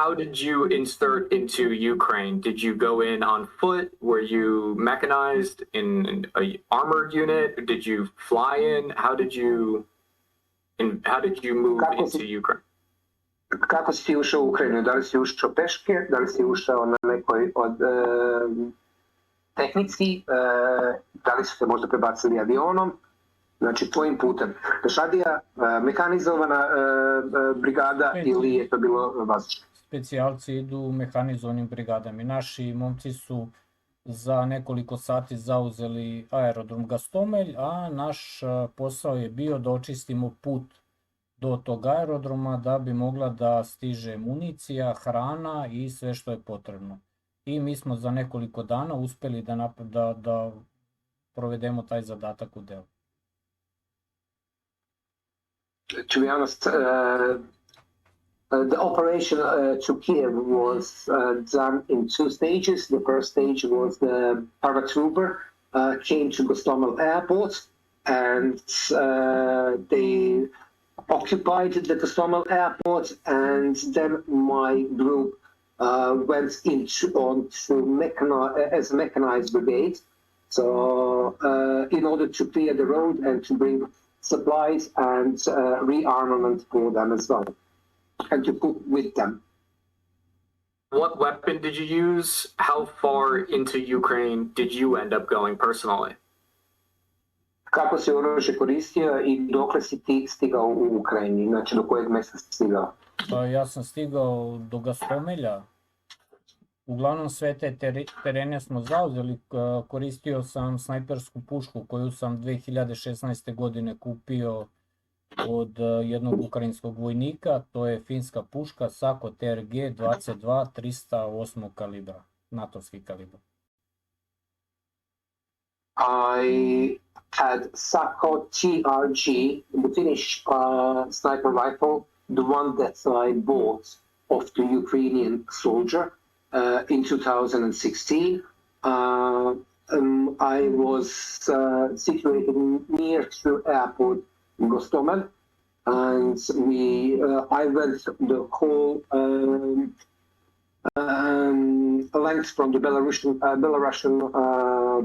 how did you insert into Ukraine? Did you go in on foot? Were you mechanized in a armored unit? Did you fly in? How did you move into Ukraine? Kako si ti ušao u Ukrajinu? Da li si ušao peške? Da li si ušao na nekoj od tehnici? Da li su te možda prebacili avionom? Znači, tvojim putem. Pešadija, mehanizovana brigada ili je to bilo vazdušno? Specijalci idu mehanizovanim brigadama. Naši momci su za nekoliko sati zauzeli aerodrom Gostomelj, a naš posao je bio da očistimo put do tog aerodroma da bi mogla da stiže municija, hrana i sve što je potrebno. I mi smo za nekoliko dana uspeli da provedemo taj zadatak u delu. To be honest, the operation to Kiev was done in two stages. The first stage was the paratrooper came to Gostomel airport and they occupied the Gostomel airport, and then my group went as mechanized brigade. So in order to clear the road and to bring supplies and rearmament for them as well, and to cook with them. What weapon did you use? How far into Ukraine did you end up going personally? Kako si oružje koristio i dokle si ti stigao u Ukrajini? Znači, do kojeg mjesta si stigao? Ja sam stigao do Gostomelja. Uglavnom sve te terene smo zauzeli. Koristio sam snajpersku pušku koju sam 2016. godine kupio od jednog ukrajinskog vojnika. To je finska puška Sako TRG 22 308 kalibra, natovski kalibra. I had Sako TRG, the Finnish sniper rifle, the one that I bought of the Ukrainian soldier in 2016. I was situated near to airport in Gostomel, and I went the whole length from the Belarusian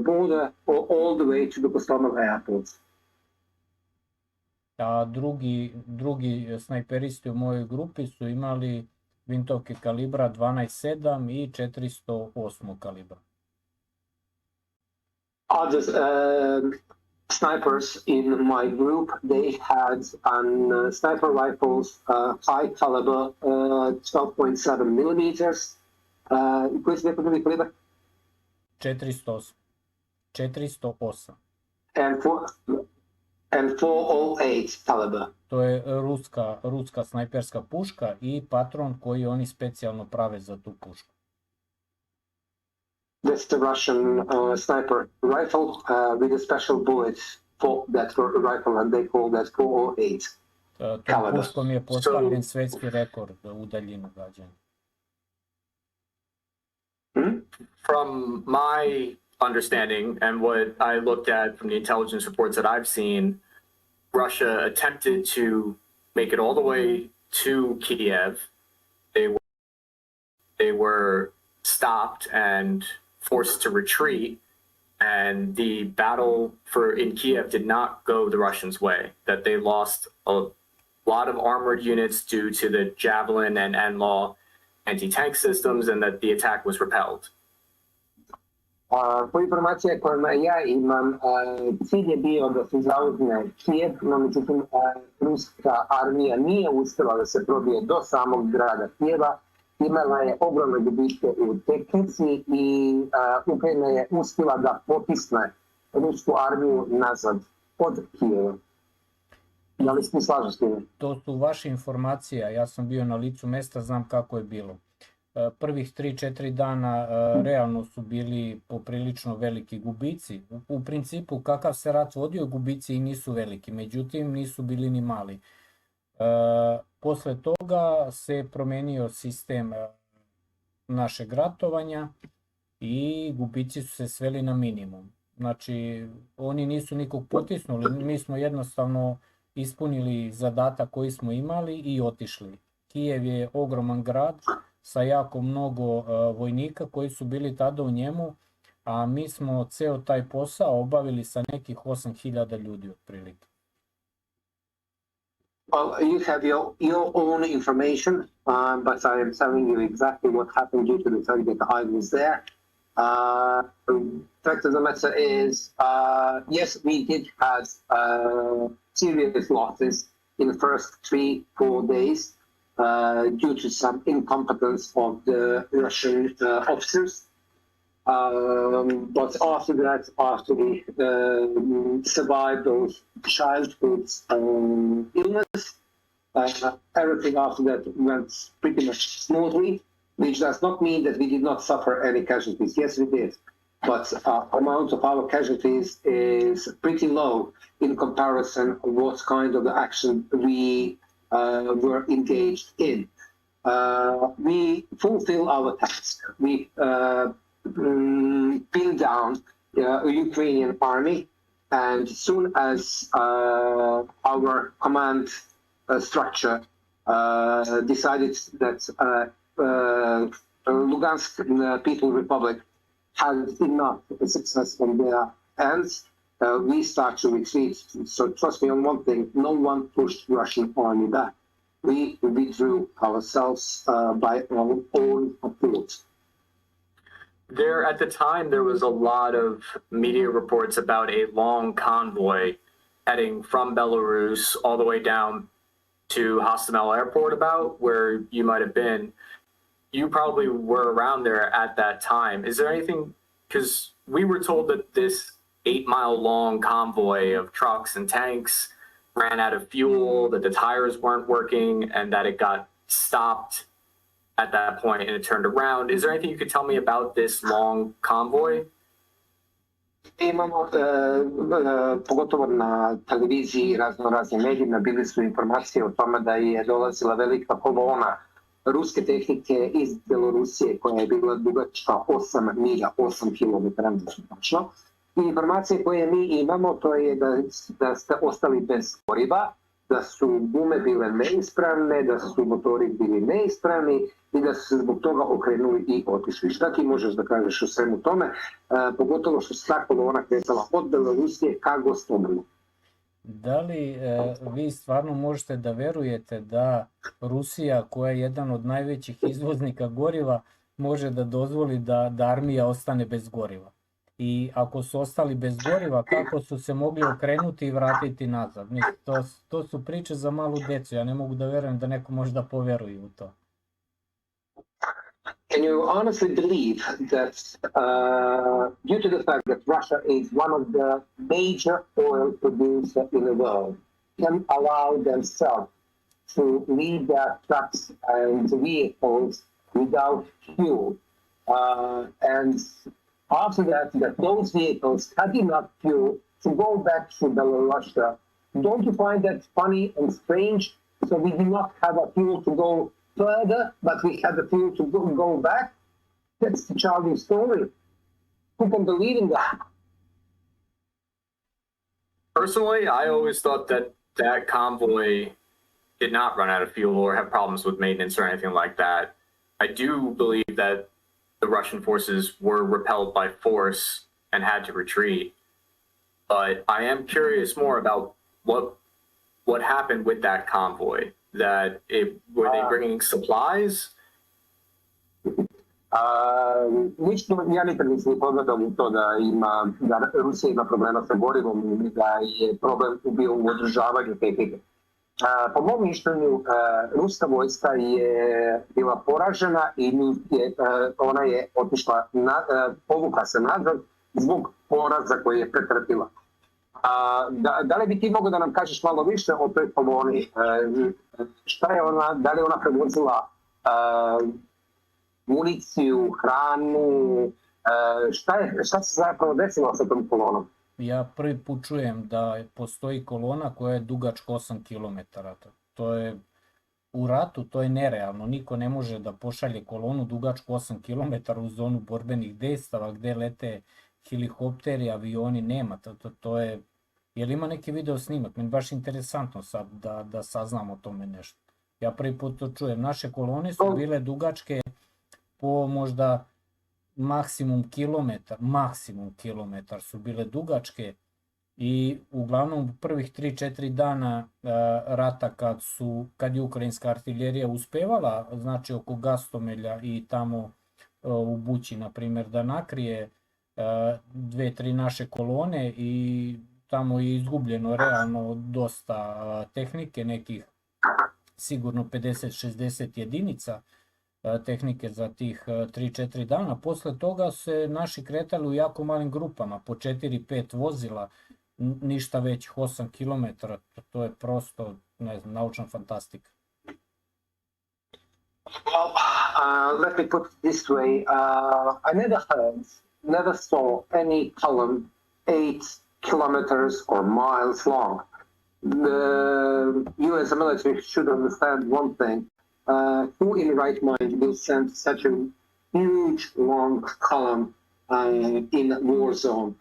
border all the way to the Gostomel airport. A drugi snajperisti u mojoj grupi su imali vintovke kalibra 12.7 i 408 kalibra. Other snipers in my group, they had sniper rifles, high caliber, 12.7 millimeters. Koji su nekog drugi kalibar? 408. And 408 caliber. To je ruska snajperska puška i patron koji oni specijalno prave za tu pušku. That's the Russian sniper rifle with a special bullet for that rifle, and they call that 408 caliber. Tom puškom je postavljen svetski rekord u daljinu gađanja. From my understanding and what I looked at from the intelligence reports that I've seen, Russia attempted to make it all the way to Kiev. They were stopped and forced to retreat, and the battle in Kiev did not go the Russians' way. That they lost a lot of armored units due to the Javelin and NLAW anti-tank systems, and that the attack was repelled. Po informacijama koje ja imam, cilj je bio da se zauzme Kijev, no međutim ruska armija nije uspjela da se probije do samog grada Kijeva. Imala je ogromne gubitke u tehnici i Ukrajina je uspjela da potisne rusku armiju nazad od Kijeva. Da li se slažeš s time? To su vaše informacije, ja sam bio na licu mesta, znam kako je bilo. Prvih 3-4 dana realno su bili poprilično veliki gubici. U principu kakav se rat vodio, gubici i nisu veliki, međutim nisu bili ni mali. Posle toga se promenio sistem našeg ratovanja i gubici su se sveli na minimum. Znači, oni nisu nikog potisnuli, mi smo jednostavno ispunili zadatak koji smo imali i otišli. Kijev je ogroman grad sa jako mnogo vojnika koji su bili tada u njemu, a mi smo ceo taj posao obavili sa nekih 8.000 ljudi otprilike. Well, you have your own information, but I am telling you exactly what happened due to the fact that I was there. Fact of the matter is, yes, we did have serious losses in the first 3-4 days due to some incompetence of the Russian officers. But after that, after we survived those childhood illness, everything after that went pretty much smoothly, which does not mean that we did not suffer any casualties. Yes, we did. But amount of our casualties is pretty low in comparison of what kind of action we were engaged in. We fulfill our task. We pinned down the Ukrainian army, and as soon as our command structure decided that Lugansk People Republic had enough success on their hands, we start to retreat. So trust me on one thing, no one pushed Russian army back. We withdrew ourselves by our own approach. There, at the time, there was a lot of media reports about a long convoy heading from Belarus all the way down to Hostomel Airport, about where you might have been. You probably were around there at that time. Is there anything, because we were told that this 8-mile long convoy of trucks and tanks ran out of fuel, that the tires weren't working, and that it got stopped at that point and it turned around. Is there anything you could tell me about this long convoy? Imamo, pogotovo na televiziji, raznim medijima, bili su informacije o tome da je dolazila velika kolona ruske tehnike iz Belorusije koja je bila dugačka 8 milja, 8 km točno. I informacije koje mi imamo to je da ste ostali bez goriva, da su gume bile neispravne, da su motori bili neispravni i da su se zbog toga okrenuli i otišli. Šta ti možeš da kažeš o svemu tome, pogotovo što se ta kolona kretala od Belorusije ka Gostomelu? Da li vi stvarno možete da verujete da Rusija, koja je jedan od najvećih izvoznika goriva, može da dozvoli da armija ostane bez goriva? I ako su ostali bez goriva, kako su se mogli okrenuti i vratiti nazad? To su priče za malu decu, ja ne mogu da verujem da neko može da poveruje u to. Can you honestly believe that due to the fact that Russia is one of the major oil producers in the world, can allow themselves to lead their trucks and vehicles without fuel? And after that those vehicles had enough fuel to go back to Belarus. Don't you find that funny and strange? So we do not have a fuel to go further, but we had the fuel to go back. That's the childish story. Who can believe in that? Personally, I always thought that convoy did not run out of fuel or have problems with maintenance or anything like that. I do believe that the Russian forces were repelled by force and had to retreat. But I am curious more about what happened with that convoy. Were they bringing supplies? Ja nikad nisam pogledao u to da Rusija ima problema sa gorivom i da je problem bio u održavanju tehnike. Po mom mišljenju, ruska vojska je bila poražena i ona je otišla, povukla se nazad zbog poraza koji je pretrpila. Da li bi ti mogao da nam kažeš malo više o toj koloni? Šta je ona, da li je ona prevozila municiju, hranu, šta se zapravo desilo sa tom kolonom? Ja prvi put čujem da postoji kolona koja je dugačka 8 km. To je u ratu, to je nerealno. Niko ne može da pošalje kolonu dugačku 8 km u zonu borbenih dejstava gde lete helikopteri, avioni, nema. To je... Jel ima neki video snimak? Meni baš interesantno sad da saznam o tome nešto. Ja prvi put to čujem. Naše kolone su bile dugačke po možda maksimum kilometar su bile dugačke i uglavnom u prvih 3-4 dana rata kad je ukrajinska artiljerija uspevala, znači oko Gastomelja i tamo u Bući, na primjer, da nakrije 2-3 naše kolone i tamo je izgubljeno realno dosta tehnike, nekih sigurno 50-60 jedinica tehnike za tih 3-4 dana. Posle toga se naši kretali u jako malim grupama, po 4-5 vozila, ništa većih 8 km, to je prosto, ne znam, naučna fantastika. Well, let me put it this way. I never saw any column 8 kilometers or miles long. You as a military should understand one thing. Who in right mind will send such a huge, long column in a war zone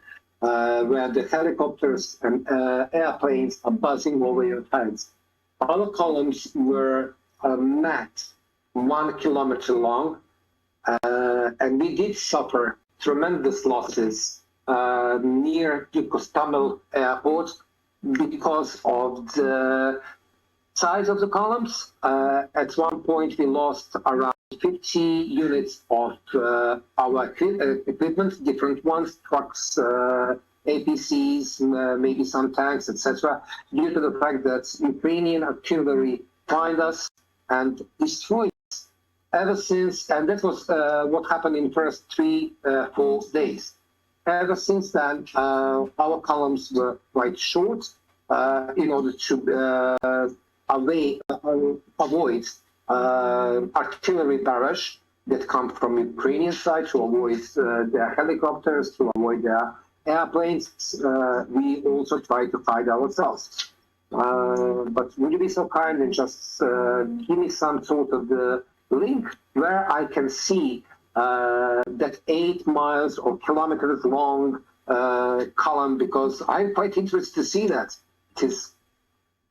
where the helicopters and airplanes are buzzing over your heads? Our columns were max 1 kilometer long, and we did suffer tremendous losses near the Kostamel airport because of the size of the columns. At one point we lost around 50 units of our equipment, different ones, trucks, APCs, maybe some tanks, etc., due to the fact that Ukrainian artillery find us and destroyed us ever since, and that was what happened in the first 3-4 days. Ever since then, our columns were quite short in order to avoid artillery barrage that come from Ukrainian side, to avoid their helicopters, to avoid their airplanes. We also try to fight ourselves. But would you be so kind and just give me some sort of the link where I can see that 8 miles or kilometers long column, because I'm quite interested to see that. It is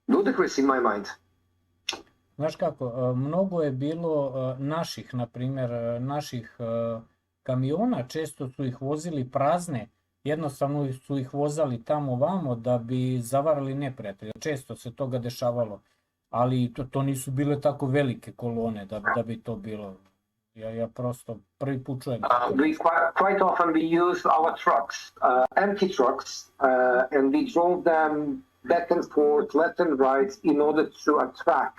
ludicrous in my mind. Znaš kako, mnogo je bilo naših, na primjer, naših kamiona, često su ih vozili prazne, jednostavno su ih vozali tamo vamo da bi zavarali neprijatelja. Često se toga dešavalo, ali to nisu bile tako velike kolone da bi to bilo. Ja prosto prvi put čujem. Quite often we use our trucks, empty trucks, and we drove them back and forth, left and right, in order to attract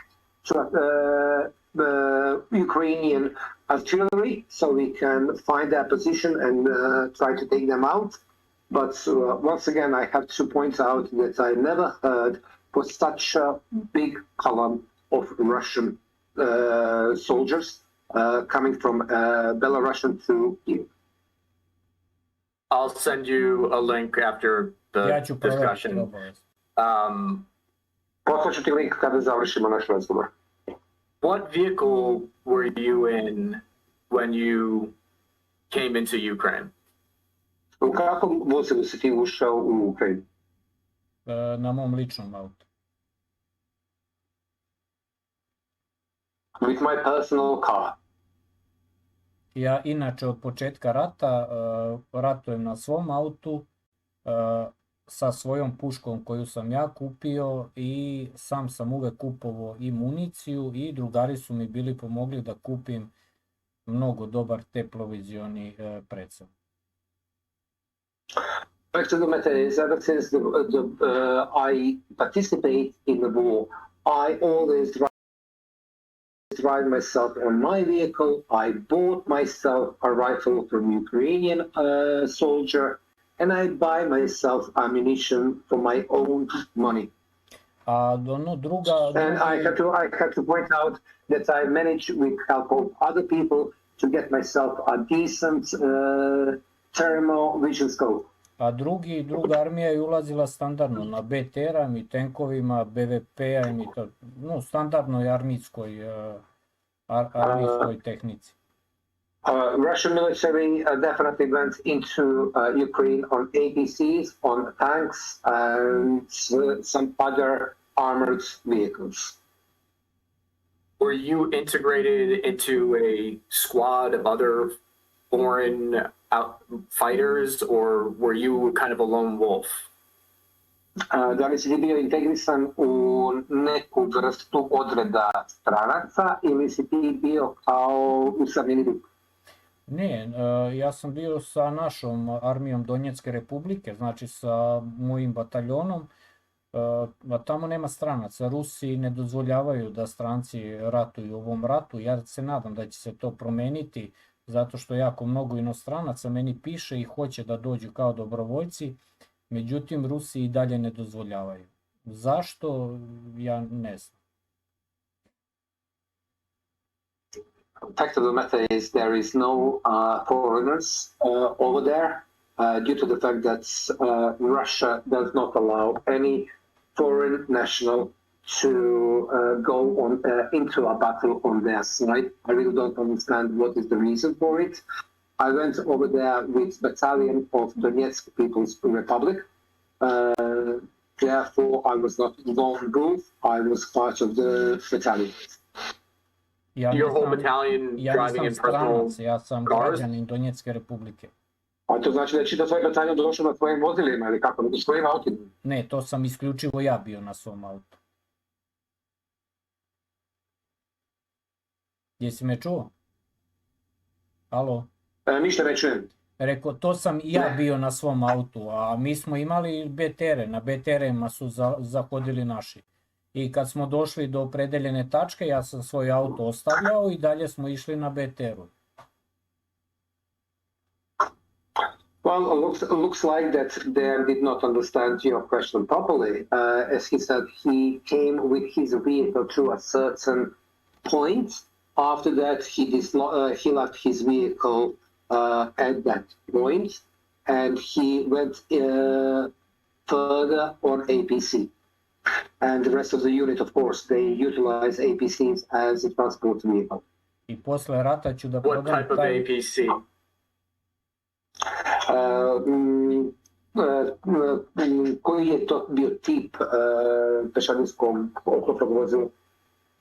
Ukrainian artillery, so we can find their position and try to take them out. But once again, I have to point out that I never heard for such a big column of Russian soldiers coming from Belarusian to Kiev. I'll send you a link after the discussion. Poslaću ti link kada završimo naš razgovor. What vehicle were you in when you came into Ukraine? U kakvom vozilu si ti ušao u Ukrajinu? Na mom ličnom autu. With my personal car. Ja inače od početka rata ratujem na svom autu sa svojom puškom koju sam ja kupio i sam uvek kupovao i municiju i drugari su mi bili pomogli da kupim mnogo dobar teplovizioni predsel. Back to the matter is, ever since I participate in the war, I always drive myself on my vehicle. I bought myself a rifle from Ukrainian soldier, and I buy myself ammunition for my own money. And I have to point out that I managed, with help of other people, to get myself a decent thermal vision scope. A druga armija je ulazila standardno na BTR-am i tenkovima, BVP-am i to, standardnoj armijskoj tehnici. Russian military definitely went into Ukraine on APCs, on tanks, and some other armored vehicles. were you integrated into a squad of other foreign fighters, or were you kind of a lone wolf? Da li si ti bio integrisan u neku vrstu odreda stranaca ili si ti bio kao usamljeni lik? Ne, ja sam bio sa našom armijom Donjecke republike, znači sa mojim bataljonom, a tamo nema stranaca. Rusi ne dozvoljavaju da stranci ratuju u ovom ratu. Ja se nadam da će se to promeniti, zato što jako mnogo inostranaca meni piše i hoće da dođu kao dobrovoljci, međutim Rusi i dalje ne dozvoljavaju. Zašto? Ja ne znam. Fact of the matter is there is no foreigners over there due to the fact that Russia does not allow any foreign national to go on into a battle on their side. I really don't understand what is the reason for it. I went over there with battalion of Donetsk People's Republic. Therefore, I was not lone wolf. I was part of the battalion. Your whole battalion driving in personal stranac, ja sam cars? građanin Donjecke republike. A to znači da je čitav svoj bataljon došao na svojim vozilima ili kako, na svojim autima? Ne, to sam isključivo ja bio na svom autu. Jesi me čuo? Alo? Ništa ne čujem. Rekao, to sam i ja bio na svom autu, a mi smo imali BTR-e, na BTR-ima su zahodili naši. I kad smo došli do opredeljene tačke, ja sam svoj auto ostavljao i dalje smo išli na BTR-u. Well, looks like that they did not understand your question properly. As he said, he came with his vehicle to a certain point. After that, he left his vehicle at that point, and he went further on APC. And the rest of the unit, of course, they utilize APCs as a transport vehicle. I posle rata ću da What prodam type of taj... APC? Koji je to bio tip pešadijskog oklopnog vozila?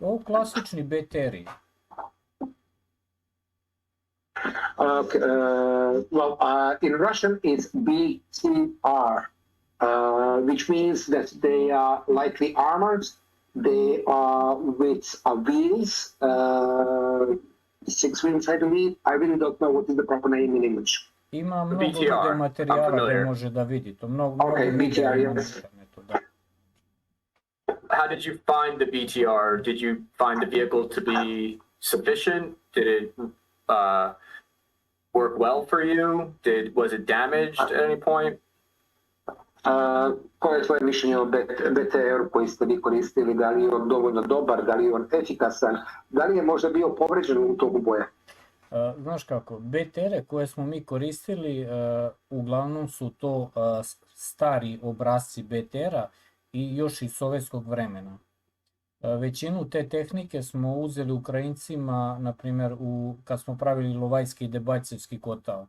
O, klasični BTR-i. In Russian it's BTR, which means that they are lightly armored. They are with wheels, 6 wheels, I believe. I really don't know what is the proper name in English. Ima mnogo BTR, video materijala I'm familiar. gde može da vidi to. Mnogo Okay, videa BTR, ima na yes. internetu, da. How did you find the BTR? Did you find the vehicle to be sufficient? Did it work well for you? Was it damaged at any point? Koje je tvoje mišljenje o BTR koji ste vi koristili? Da li je on dovoljno dobar, da li je on efikasan, da li je možda bio povređen u toku boja? Znaš kako, BTR-e koje smo mi koristili, uglavnom su to stari obrazci BTR-a i još iz sovjetskog vremena. Većinu te tehnike smo uzeli Ukrajincima, na primjer, kad smo pravili Lovajski i Debajcevski kotao.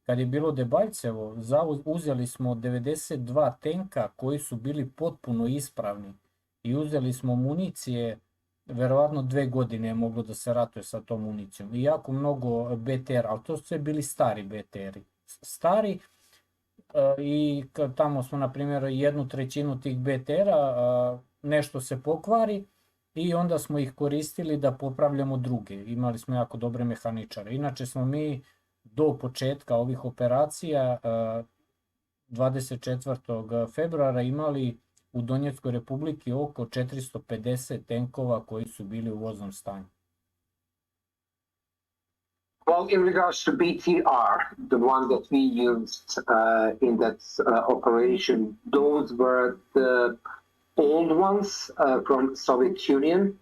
Kad je bilo Debajcevo, uzeli smo 92 tenka koji su bili potpuno ispravni i uzeli smo municije, verovatno 2 godine je moglo da se ratuje sa tom municijom. I jako mnogo BTR, ali to su sve bili stari BTR-i. Stari, i tamo smo, na primjer, 1/3 tih BTR-a, nešto se pokvari i onda smo ih koristili da popravljamo druge. Imali smo jako dobre mehaničare. Inače smo mi do početka ovih operacija 24. februara imali u Donjeckoj republiki oko 450 tenkova koji su bili u voznom stanju. Well, in regards to BTR, the one that we used in that operation, those were the old ones from Soviet Union.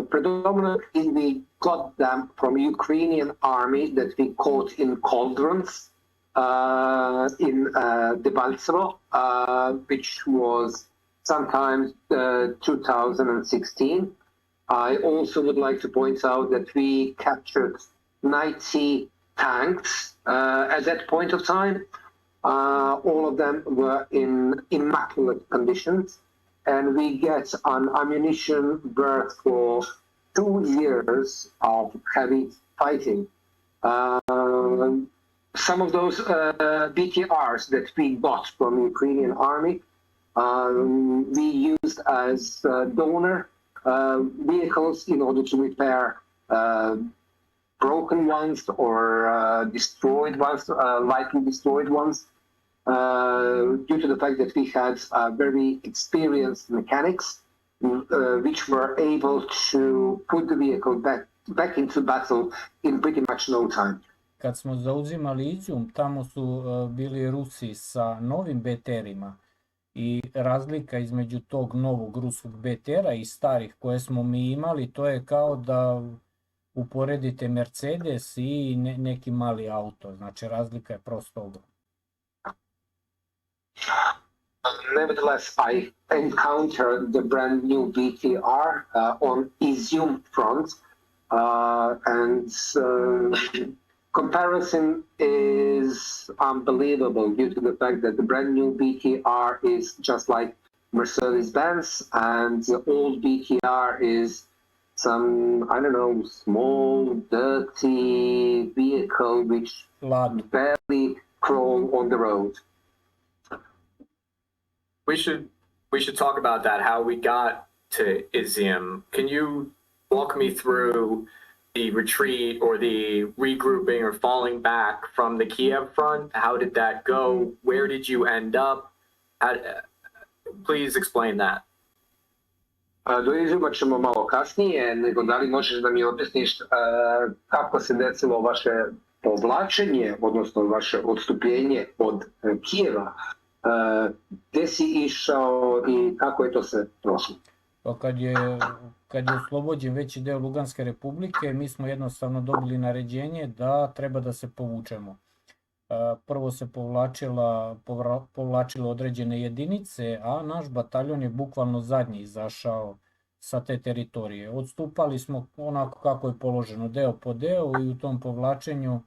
Predominantly we got them from Ukrainian army that we caught in cauldrons in Debaltsevo, which was sometimes 2016. I also would like to point out that we captured 90 tanks at that point of time. All of them were in immaculate conditions, and we get an ammunition worth for 2 years of heavy fighting. Some of those BTRs that we got from the Ukrainian army, we used as donor vehicles in order to repair broken ones or destroyed ones, lightly destroyed ones, due to the fact that we had very experienced mechanics, which were able to put the vehicle back into battle in pretty much no time. Kad smo zauzimali Izum, tamo su bili Rusi sa novim BTR-ima i razlika između tog novog ruskog BTR-a i starih koje smo mi imali, to je kao da uporedite Mercedes i neki mali auto, znači razlika je prosto ogromna. Nevertheless, I encountered the brand new BTR on Izum front, and comparison is unbelievable due to the fact that the brand new BTR is just like Mercedes-Benz, and the old BTR is some, I don't know, small, dirty vehicle which barely crawl on the road. We should talk about that, how we got to Izium. Can you walk me through the retreat or the regrouping or falling back from the Kiev front? How did that go? Where did you end up? Please explain that. Do Izuma ćemo malo kasnije, nego da li možeš da mi objasniš kako se desilo vaše povlačenje, odnosno vaše odstupljenje od Kijeva? Gdje si išao i kako je to se prošlo? Pa kad je oslobođen veći deo Luganske republike, mi smo jednostavno dobili naređenje da treba da se povučemo. Prvo se povlačilo određene jedinice, a naš bataljon je bukvalno zadnji izašao sa te teritorije. Odstupali smo onako kako je položeno, deo po deo, i u tom povlačenju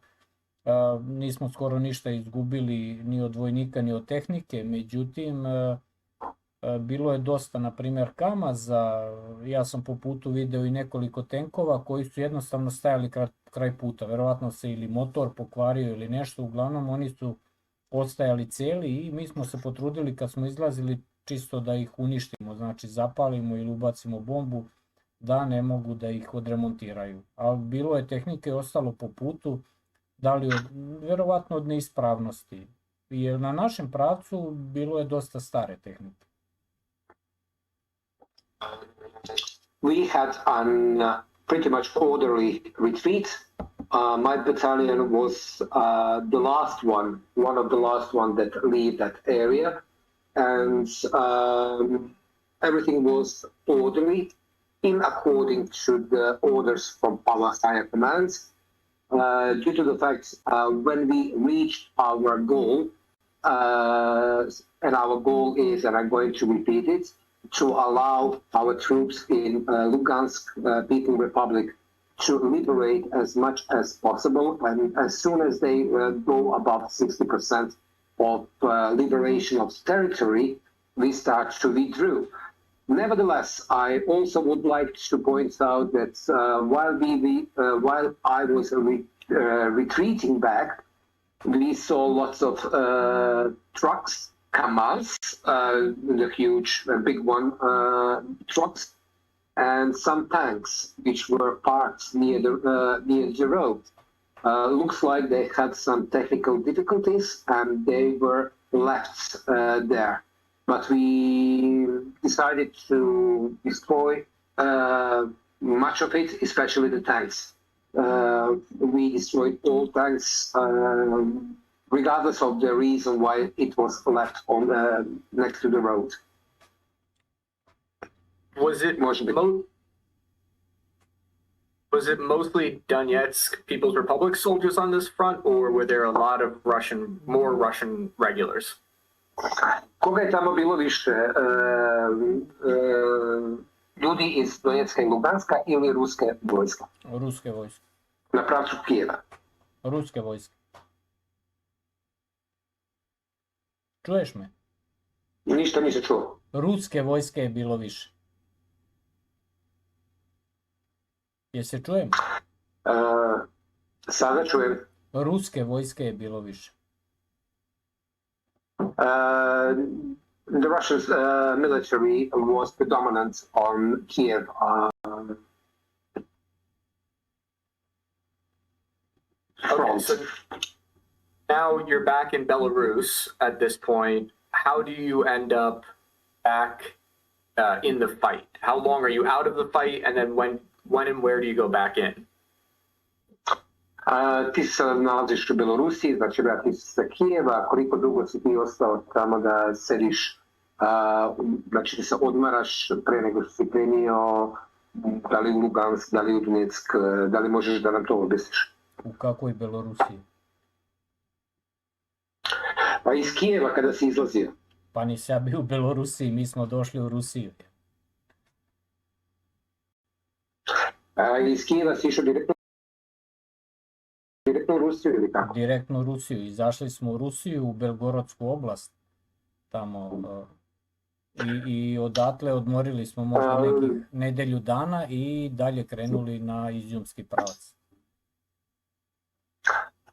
nismo skoro ništa izgubili ni od vojnika ni od tehnike, međutim bilo je dosta, na primjer, kamaza. Ja sam po putu video i nekoliko tenkova koji su jednostavno stajali kraj puta, verovatno se ili motor pokvario ili nešto, uglavnom oni su ostajali cijeli i mi smo se potrudili kad smo izlazili čisto da ih uništimo, znači zapalimo ili ubacimo bombu da ne mogu da ih odremontiraju. Ali bilo je tehnike ostalo po putu, da li verovatno od neispravnosti, jer na našem pravcu bilo je dosta stare tehnike. We had a pretty much orderly retreat. My battalion was the last one of the last one that leave that area, and everything was orderly in according to the orders from our higher commands. Due to the fact when we reached our goal, and our goal is, and I'm going to repeat it, to allow our troops in Lugansk People Republic to liberate as much as possible, and as soon as they go above 60% of liberation of territory, we start to withdraw. Nevertheless, I also would like to point out that while I was retreating back, we saw lots of trucks, Kamaz, the huge, big one, trucks, and some tanks which were parked near the road. Looks like they had some technical difficulties and they were left there. But we decided to destroy much of it, especially the tanks. We destroyed all tanks, regardless of the reason why it was left on next to the road. Was it mostly Donetsk People's Republic soldiers on this front, or were there a lot of more Russian regulars? Koga je tamo bilo više? Ljudi iz Donetska i Luganska ili ruske vojske? Ruske vojske. Na pravcu Kijeva? Ruske vojske. Čuješ me? Ništa nisi čuo. Ruske vojske je bilo više. Je se čujem? Sada čujem. Ruske vojske je bilo više. The Russian military was predominant on Kiev. Okay, so now you're back in Belarus at this point. How do you end up back in the fight? How long are you out of the fight, and then when and where do you go back in? Ti se nalaziš u Belorusiji, znači vrati se sa Kijeva, koliko dugo si ti ostao tamo da sediš, znači da se odmaraš pre nego što si krenio, da li u Lugansk, da li u Donetsk, da li možeš da nam to objasniš? U kakvoj Belorusiji? Pa iz Kijeva kada si izlazio. Pa nisam ja bio u Belorusiji, mi smo došli u Rusiju. Iz Kijeva si išao direktno u Rusiju ili kako? Direktno u Rusiju. Izašli smo u Rusiju, u Belgorodsku oblast. Tamo. I odatle odmorili smo možda nekih nedelju dana i dalje krenuli na izjumski pravac.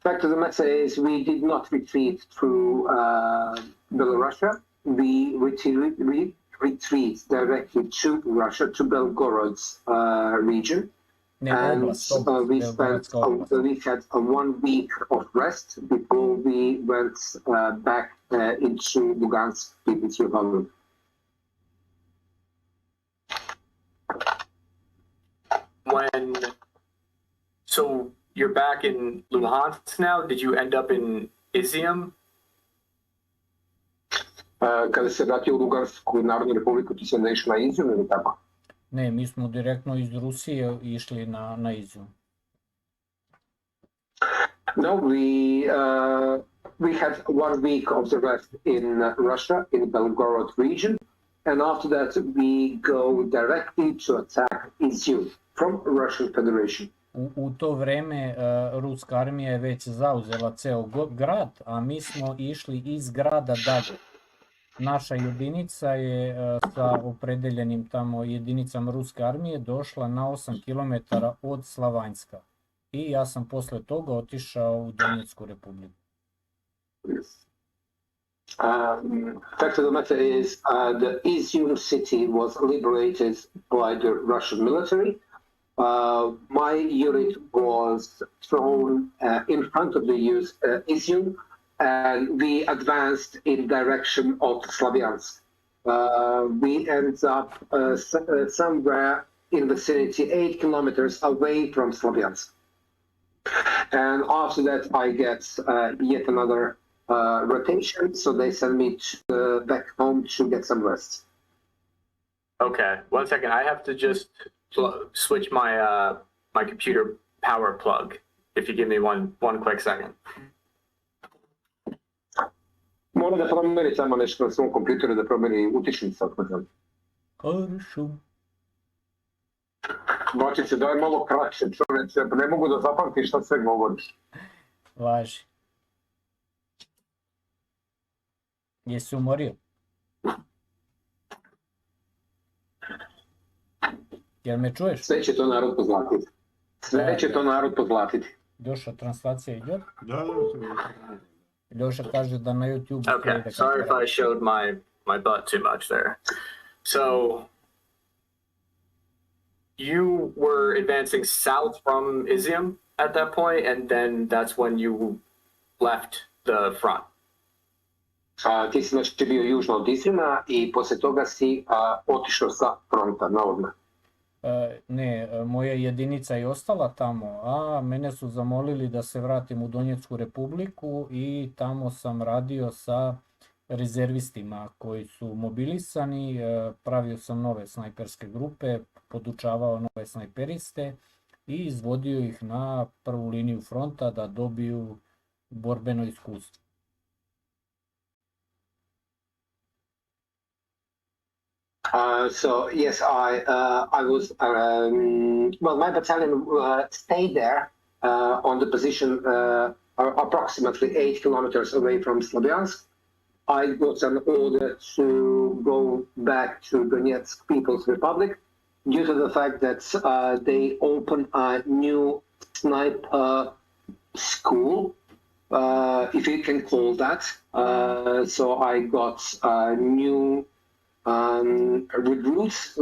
Fact of the matter is, we did not retreat through Belarusia. We retreat directly to Russia, to Belgorod's region. Ne, And oblast, we had a 1 week of rest before we went back into Lugansk, People's Republic. So you're back in Luhansk now. Did you end up in Izium? Kada se vratio u Lugansku Narodnu Republiku, ti se ne išao na Izijum ili tako? Ne, mi smo direktno iz Rusije išli na Izijum. No, we had 1 week of the rest in Russia, in Belgorod region, and after that we go directly to attack Izium from Russian Federation. U to vreme ruska armija je već zauzela ceo grad, a mi smo išli iz grada dalje. Naša jedinica je sa opredeljenim tamo jedinicama ruske armije došla na 8 km od Slavanjska. I ja sam posle toga otišao u Donjecku republiku. Fact of the matter is, the Izium city was liberated by the Russian military. My unit was thrown in front of the Izium, and we advanced in direction of Slavyansk. We ended up somewhere in the vicinity 8 kilometers away from Slavyansk. And after that, I get yet another rotation, so they send me back home to get some rest. Okay, 1 second. I have to just switch my my computer power plug. If you give me one quick second. Mora da promeni samo nešto na svom kompjuteru, da promeni utičnicu. Хорошо. Bačiće, daj malo kraće, čoveče, ne mogu da zapamtim šta sve govoriš. Važi. Jesi umorio? Jel me čuješ? Sve će to narod pozlatiti. Sve će to narod pozlatiti. Ljoša, translacija ide? Da. Ljoša kaže da na YouTube... Okay, sorry if I showed my butt too much there. So, you were advancing south from Izium at that point, and then that's when you left the front. Ti si znači bio južno od Izijuma i posle toga si otišao sa fronta na odmah. Ne, moja jedinica je ostala tamo, a mene su zamolili da se vratim u Donjecku republiku i tamo sam radio sa rezervistima koji su mobilisani, pravio sam nove snajperske grupe, podučavao nove snajperiste i izvodio ih na prvu liniju fronta da dobiju borbeno iskustvo. So yes, I was well. My battalion stayed there on the position approximately 8 kilometers away from Slavyansk. I got an order to go back to Donetsk People's Republic. due to the fact that they opened a new sniper school, if you can call that. So I got new recruits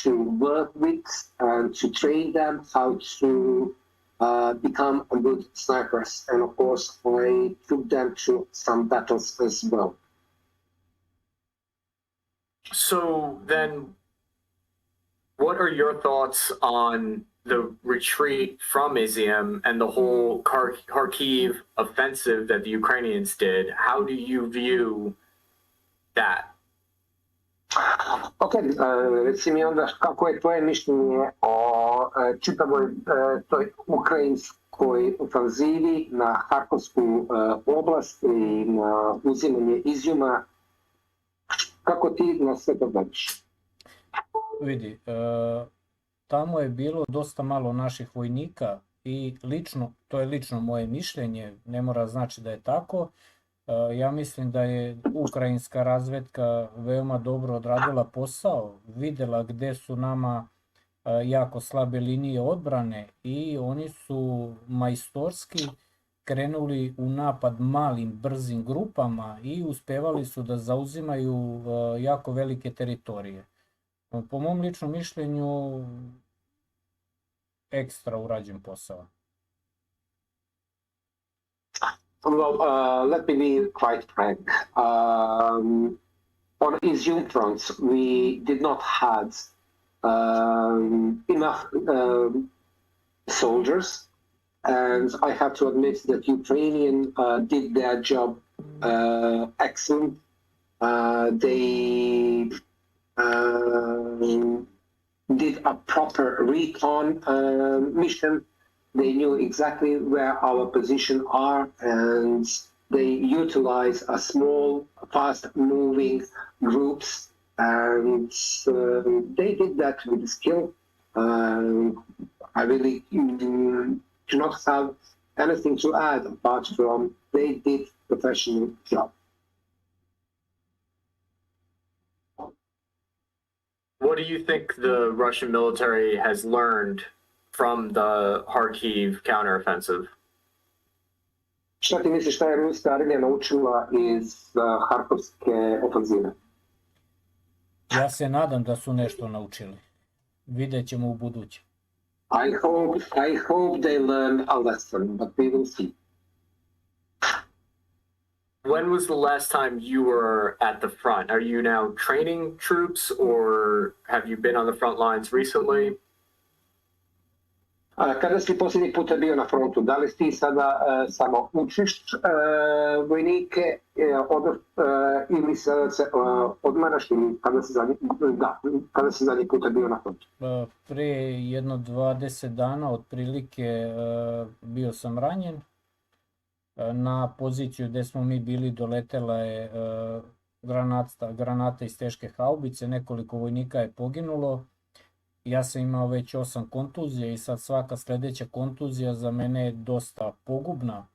to work with and to train them how to become a good snipers. And of course, I took them to some battles as well. So then, what are your thoughts on the retreat from Izium and the whole Kharkiv offensive that the Ukrainians did? How do you view that? Ok, reci mi onda kako je tvoje mišljenje o čitavoj toj ukrajinskoj ofanzivi na Harkovsku oblast i na uzimanje Izjuma. Kako ti na sve to gledaš? Vidi, tamo je bilo dosta malo naših vojnika i lično, to je lično moje mišljenje, ne mora znači da je tako. Ja mislim da je ukrajinska razvedka veoma dobro odradila posao, vidjela gdje su nama jako slabe linije odbrane i oni su majstorski krenuli u napad malim, brzim grupama i uspevali su da zauzimaju jako velike teritorije. Po mom ličnom mišljenju, ekstra urađen posao. Well, let me be quite frank. On Izium fronts, we did not have enough soldiers, and I have to admit that Ukrainian did their job excellent. They did a proper recon mission. They knew exactly where our positions are, and they utilize a small, fast-moving groups, and they did that with skill. I really do not have anything to add apart from they did professional job. What do you think the Russian military has learned from the Kharkiv counteroffensive? Šta ti misliš šta je ruska armija naučila iz Harkovske ofanzive? Ja se nadam da su nešto naučili. Vidjet ćemo u buduće. I hope they learn a lesson, but we will see. When was the last time you were at the front? Are you now training troops, or have you been on the front lines recently? Kada si posljednji puta bio na frontu, da li ti sada samo učiš vojnike ili sada se odmaraš ili kada si zadnji puta bio na frontu? Pre jedno 20 dana otprilike bio sam ranjen. Na poziciju gdje smo mi bili doletela je granata iz teške haubice, nekoliko vojnika je poginulo. Ja sam imao već 8 kontuzija i sad svaka sljedeća kontuzija za mene je dosta pogubna.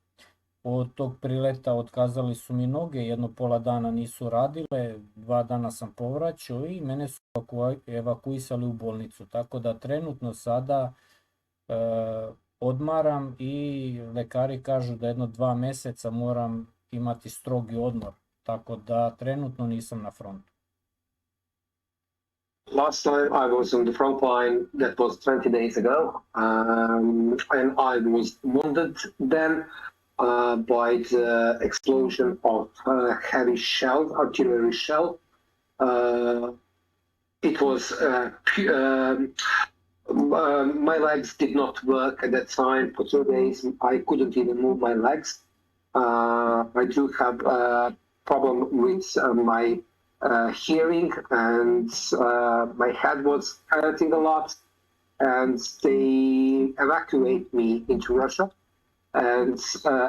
Od tog prileta otkazali su mi noge, jedno pola dana nisu radile, 2 dana sam povraćao i mene su evakuisali u bolnicu. Tako da trenutno sada odmaram i lekari kažu da jedno 2 mjeseca moram imati strogi odmor. Tako da trenutno nisam na frontu. Last time I was on the front line, that was 20 days ago, and I was wounded then by the explosion of heavy shell, artillery shell. It was my legs did not work at that time for 2 days. I couldn't even move my legs. I do have a problem with my hearing, and my head was hurting a lot, and they evacuate me into Russia. And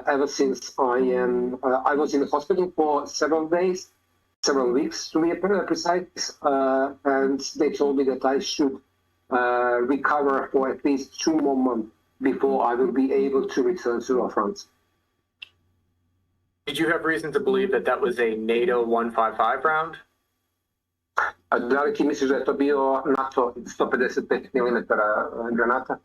ever since I was in the hospital for several weeks to be precise, and they told me that I should recover for at least 2 more months before I will be able to return to the front. Did you have reason to believe that that was a NATO 155 round? A da li ti misliš da je to bio NATO 155 mm granata?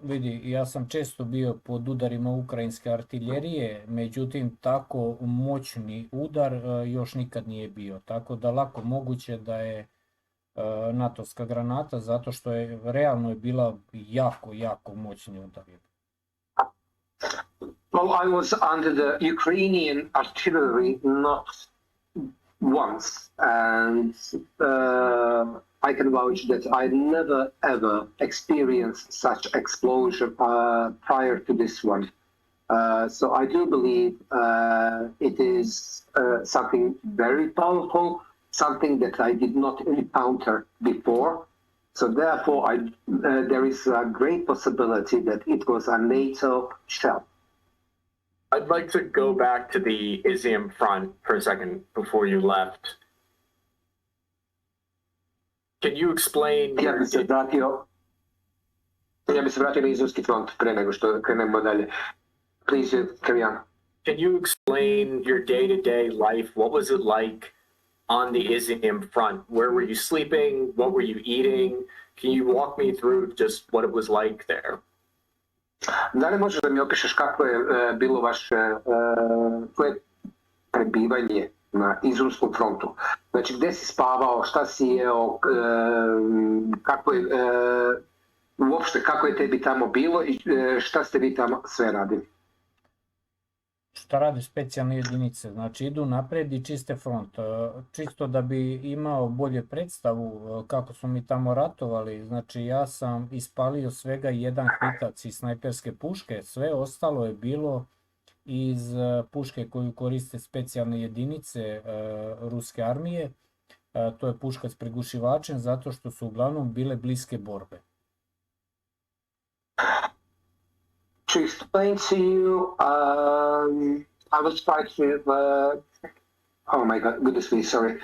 Vidi, ja sam često bio pod udarima ukrajinske artiljerije, međutim tako moćni udar još nikad nije bio. Tako da lako moguće da je natovska granata, zato što je realno je bila jako moćni udar. Well, I was under the Ukrainian artillery not once, and I can vouch that I never ever experienced such explosion prior to this one. So I do believe it is something very powerful, something that I did not encounter before. So therefore, there is a great possibility that it was a NATO shell. I'd like to go back to the Izium front for a second before you left. Can you explain? Ja bih se vratio na Izumski front pre nego što krenemo dalje. Please carry on. Can you explain your day-to-day life? What was it like on the Izium front? Where were you sleeping? What were you eating? Can you walk me through just what it was like there? Da li možeš da mi opišeš kako je bilo vaše tvoje prebivanje na Izumskom frontu? Znači, gde si spavao, šta si jeo, uopšte kako je tebi tamo bilo i šta ste vi tamo sve radili? Šta rade specijalne jedinice? Znači idu napred i čiste front. Čisto da bi imao bolje predstavu kako smo mi tamo ratovali, znači ja sam ispalio svega jedan hitac iz snajperske puške, sve ostalo je bilo iz puške koju koriste specijalne jedinice ruske armije. To je puška s prigušivačem zato što su uglavnom bile bliske borbe. To explain to you, I will try to, oh my God, goodness me, sorry.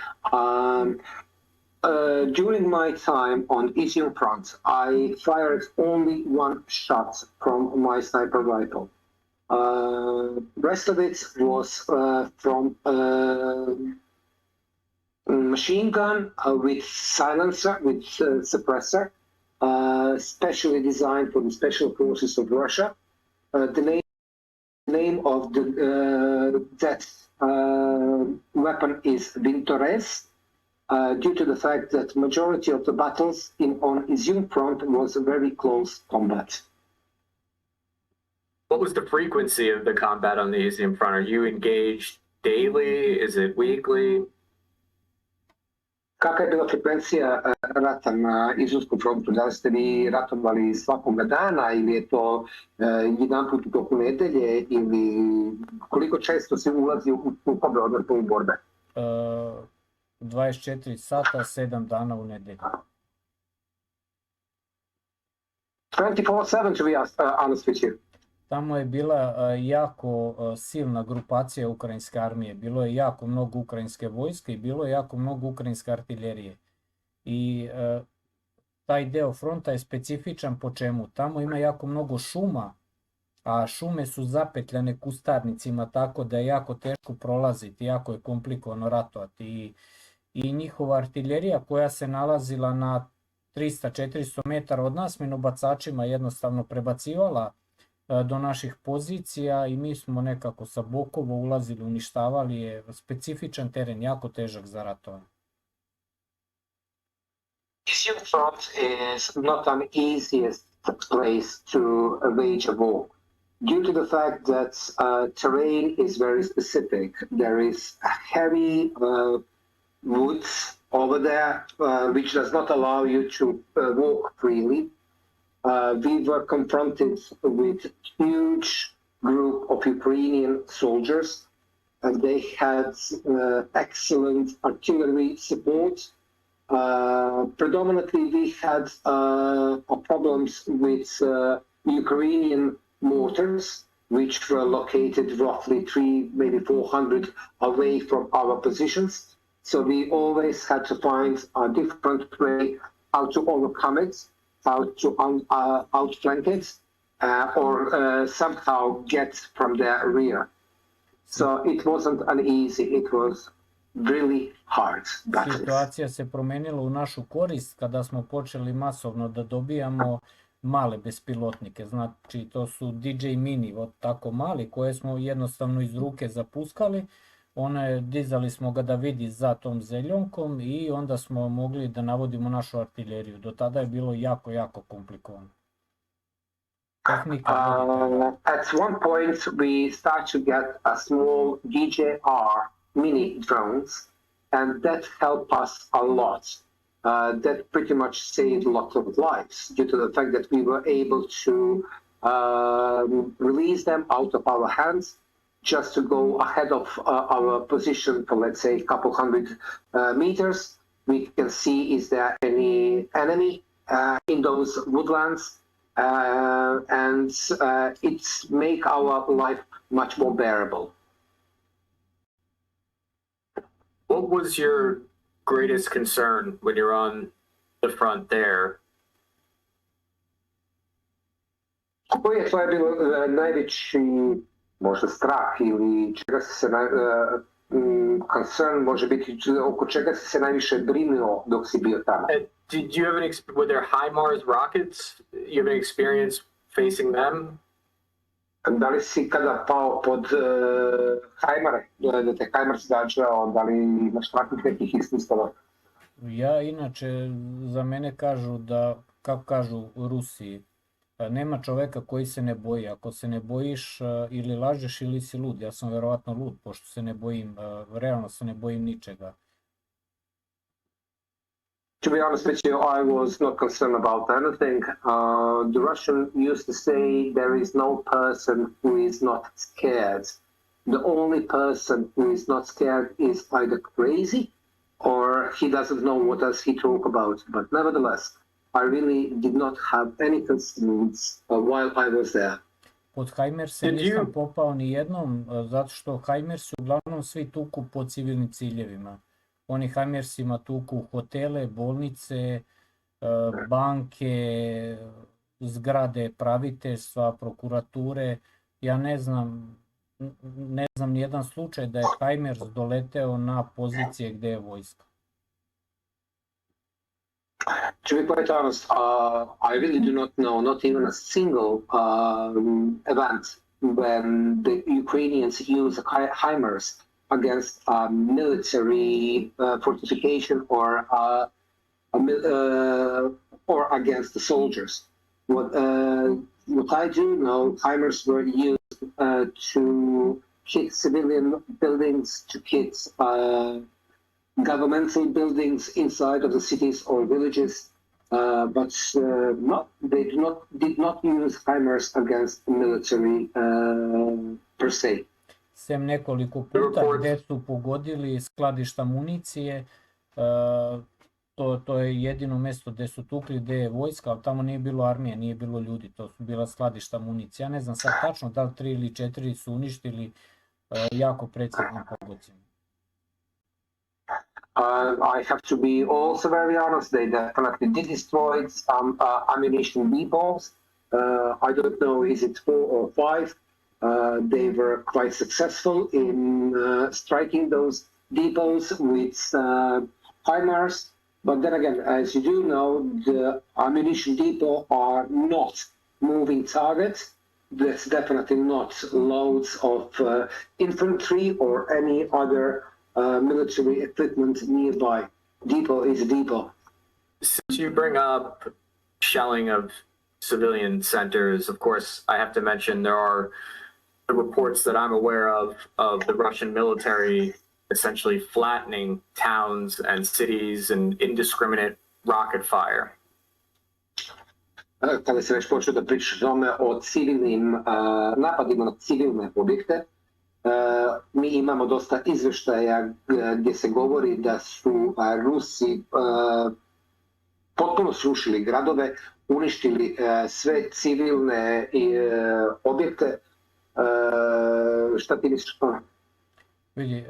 During my time on Izium front, I fired only one shot from my sniper rifle. Rest of it was from machine gun with silencer, with suppressor, specially designed for the special forces of Russia. The name of that weapon is Vintorez, due to the fact that majority of the battles on Izium front was a very close combat. What was the frequency of the combat on the Izium front? Are you engaged daily? Is it weekly? Kakva je bila frekvencija rata na Izumskom frontu? Da li ste vi ratovali svakoga dana ili je to jedan put u toku nedelje ili koliko često se ulazi u sukobe, odnosno u borbe? 24 sata, 7 dana u nedelju. 24/7 to be honest with you. Tamo je bila jako silna grupacija ukrajinske armije, bilo je jako mnogo ukrajinske vojske i bilo je jako mnogo ukrajinske artiljerije. I taj deo fronta je specifičan po čemu? Tamo ima jako mnogo šuma, a šume su zapetljane kustarnicima, tako da je jako teško prolaziti, jako je komplikovano ratovati. I njihova artiljerija koja se nalazila na 300-400 metara od nas, minobacačima jednostavno prebacivala do naših pozicija i mi smo nekako sa bokova ulazili, uništavali je. Specifičan teren, jako težak za ratovanje. Izium front is not an easiest place to wage a war. Due to the fact that terrain is very specific, there is heavy woods over there, which does not allow you to walk freely. We were confronted with huge group of Ukrainian soldiers, and they had excellent artillery support. Predominantly, we had problems with Ukrainian mortars, which were located roughly 300, maybe 400 away from our positions. So we always had to find a different way how to overcome it, how to outflank it, or somehow get from their rear. So it wasn't an easy, it was really hard battles. Situacija se promenila u našu korist kada smo počeli masovno da dobijamo male bespilotnike. Znači to su DJ Mini, tako mali, koje smo jednostavno iz ruke zapuskali. Dizali smo ga da vidi za tom zeljonkom i onda smo mogli da navodimo našu artiljeriju. Do tada je bilo jako, jako komplikovano. At one point we start to get a small DJR mini drones, and that helped us a lot. That pretty much saved a lot of lives due to the fact that we were able to release them out of our hands just to go ahead of our position for, let's say, a couple hundred meters. We can see is there any enemy in those woodlands, and it's make our life much more bearable. What was your greatest concern when you're on the front there? Koji je tvoje bilo najveći možda strah ili čega si se concern može biti oko čega si se najviše brinuo dok si bio tamo? Did you have were there HIMARS rockets? You have an experience facing them? Da li si kada pao pod HIMARE, da te HIMARS gađao, da li imaš takvih nekih iskustava? Ja inače, za mene kažu da, kako kažu Rusi, nema čoveka koji se ne boji. Ako se ne bojiš, ili lažeš ili si lud. Ja sam verovatno lud, pošto se ne bojim, realno se ne bojim ničega. To be honest with you, I was not concerned about anything. The Russian used to say there is no person who is not scared. The only person who is not scared is either crazy or he doesn't know what does he talk about. But nevertheless, I really did not have any concerns while I was there. Pod HIMARS-e nisam popao ni jednom, zato što HIMARS-i uglavnom svi tuku po civilnim ciljevima. Oni HIMARS-ima tuku hotele, bolnice, banke, zgrade praviteljstva, prokurature. Ja ne znam ni jedan slučaj da je HIMARS doleteo na pozicije gde je vojska. To be quite honest, I really do not know, not even a single event when the Ukrainians use HIMARS against a military fortification or against the soldiers. What I do know, HIMARS were used to hit civilian buildings, to hit governmental buildings inside of the cities or villages, but they did not use HIMARS against the military per se. Sem nekoliko puta gde su pogodili skladišta municije, to je jedino mesto gde su tukli, gde je vojska, ali tamo nije bilo armije, nije bilo ljudi, to su bila skladišta municije. Ja ne znam sad tačno da li 3 ili 4 su uništili jako preciznim pogodcima. I have to be also very honest, they definitely did destroy some ammunition depots. I don't know, is it 4 or 5? They were quite successful in striking those depots with HIMARS. But then again, as you do know, the ammunition depot are not moving targets. There's definitely not loads of infantry or any other military equipment nearby. Depot is a depot. Since you bring up shelling of civilian centers, of course, I have to mention there are the reports that I'm aware of the Russian military essentially flattening towns and cities and indiscriminate rocket fire. Kada se već počeo da pričaš o civilnim napadima na civilne objekte, mi imamo dosta izveštaja gdje se govori da su Rusi potpuno srušili gradove, uništili sve civilne objekte. Šta ti misliš o tome? Vidi,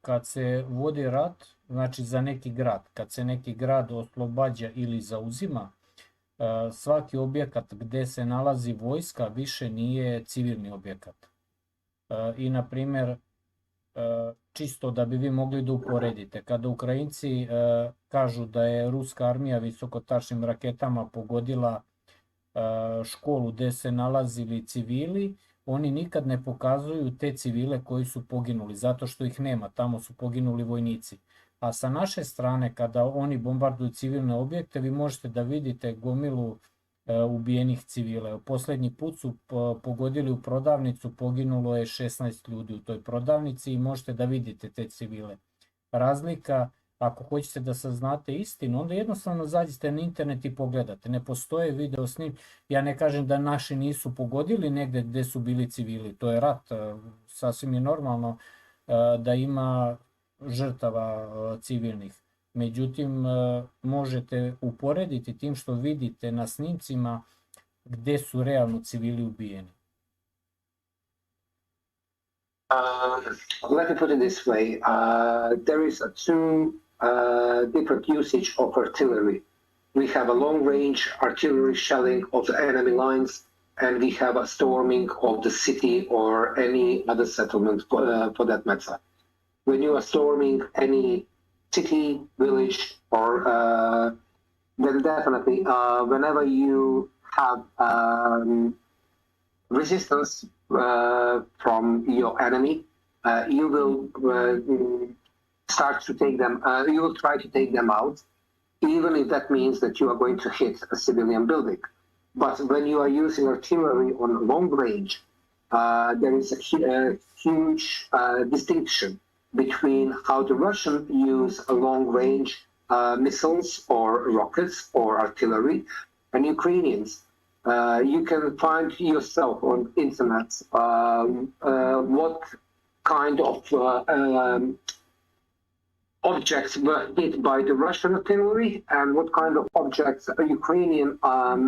kad se vodi rat, znači za neki grad, kad se neki grad oslobađa ili zauzima, svaki objekat gde se nalazi vojska više nije civilni objekat. I, na primjer, čisto da bi vi mogli da uporedite. Kada Ukrajinci kažu da je ruska armija visokotačnim raketama pogodila školu gde se nalazili civili, oni nikad ne pokazuju te civile koji su poginuli, zato što ih nema, tamo su poginuli vojnici. A sa naše strane, kada oni bombarduju civilne objekte, vi možete da vidite gomilu ubijenih civila. Poslednji put su pogodili u prodavnicu, poginulo je 16 ljudi u toj prodavnici i možete da vidite te civile. Razlika, ako hoćete da saznate istinu, onda jednostavno zađite na internet i pogledate. Ne postoje video snim. Ja ne kažem da naši nisu pogodili negde gde su bili civili. To je rat. Sasvim je normalno da ima žrtava civilnih. Međutim, možete uporediti tim što vidite na snimcima gde su realno civili ubijeni. Let me put it this way. There is two different usage of artillery. We have a long-range artillery shelling of the enemy lines, and we have a storming of the city or any other settlement for that matter. When you are storming any city, village, or then definitely whenever you have resistance from your enemy, you will start to take them. You will try to take them out, even if that means that you are going to hit a civilian building. But when you are using artillery on long range, there is a huge distinction between how the Russians use long-range missiles or rockets or artillery, and Ukrainians. You can find yourself on internet what kind of objects were hit by the Russian artillery and what kind of objects a Ukrainian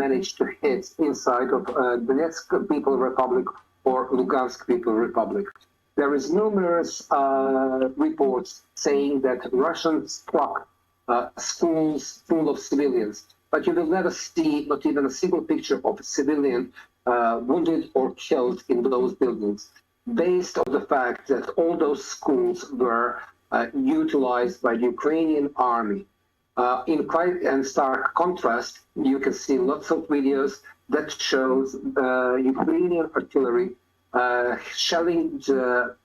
managed to hit inside of Donetsk People Republic or Lugansk People Republic. There is numerous reports saying that Russians struck schools full of civilians, but you will never see not even a single picture of a civilian wounded or killed in those buildings, based on the fact that all those schools were utilized by the Ukrainian army. In quite and stark contrast, you can see lots of videos that shows Ukrainian artillery shelling the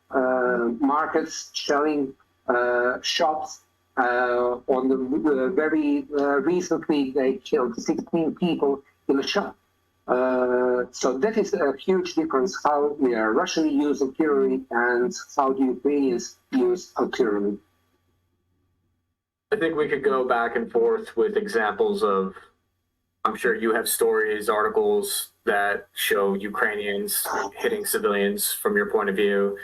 markets, shelling shops. On the very recently, they killed 16 people in a shop. So that is a huge difference how the Russians use artillery and how the Ukrainians use artillery. I think we could go back and forth with examples of, I'm sure you have stories, articles that show Ukrainians hitting civilians from your point of view.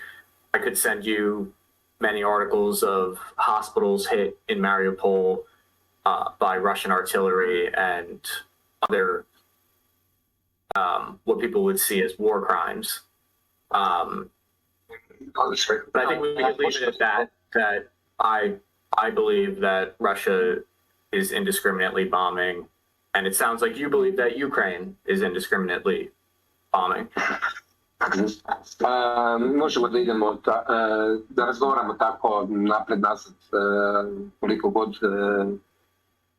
I could send you many articles of hospitals hit in Mariupol by Russian artillery and other what people would see as war crimes. But I think we can leave it at that I believe that Russia is indiscriminately bombing, and it sounds like you believe that Ukraine is indiscriminately bombing. Možemo da idemo da razgovaramo tako napred nazad koliko god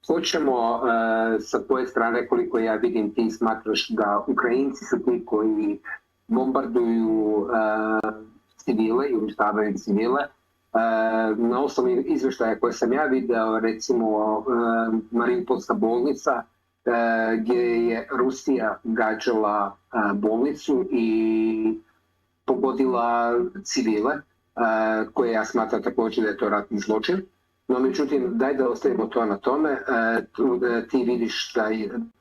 hoćemo. Sa tvoje strane, koliko ja vidim, ti smatraš da Ukrajinci su ti koji bombarduju civile i uništavaju civile. Na osnovu izveštaja koje sam ja video, recimo Mariupolska bolnica, gdje je Rusija gađala bolnicu i pogodila civile, koje ja smatram također da je to ratni zločin. No, međutim, daj da ostavimo to na tome. Ti vidiš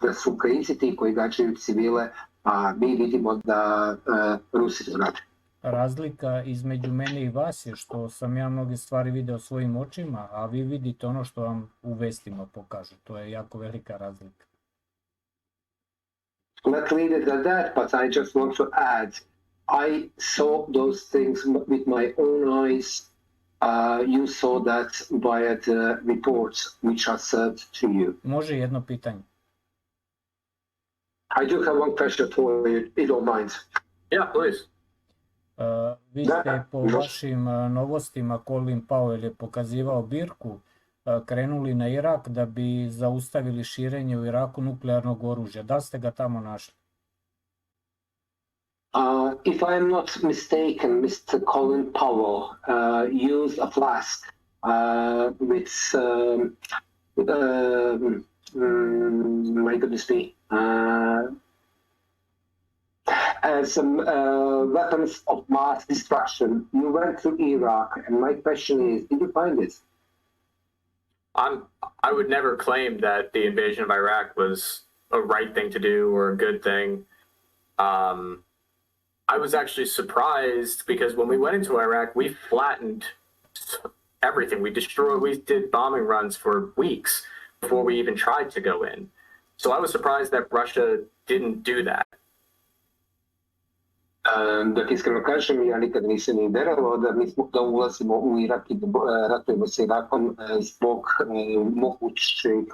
da su Ukrajinci ti koji gađaju civile, a mi vidimo da Rusi to rade. Razlika između mene i vas je što sam ja mnoge stvari video svojim očima, a vi vidite ono što vam u vestima pokažu. To je jako velika razlika. Let's leave it at that, but I just want to add, I saw those things with my own eyes. You saw that via the reports which are served to you. Može jedno pitanje. I do have one question for you, if you don't mind. Yeah, please. Vi Da, ste po može. vašim novostima, Colin Powell je pokazivao birku, krenuli na Irak da bi zaustavili širenje u Iraku nuklearnog oružja. Da li ste ga tamo našli? If I am not mistaken, Mr. Colin Powell used a flask with my goodness me, some weapons of mass destruction. You went to Iraq, and my question is, did you find this? I would never claim that the invasion of Iraq was a right thing to do or a good thing. I was actually surprised because when we went into Iraq, we flattened everything. We did bombing runs for weeks before we even tried to go in. So I was surprised that Russia didn't do that. Da ti iskreno kažem, ja nikad nisam ni verovao da ulazimo u Irak i da ratujemo sa Irakom zbog mogućeg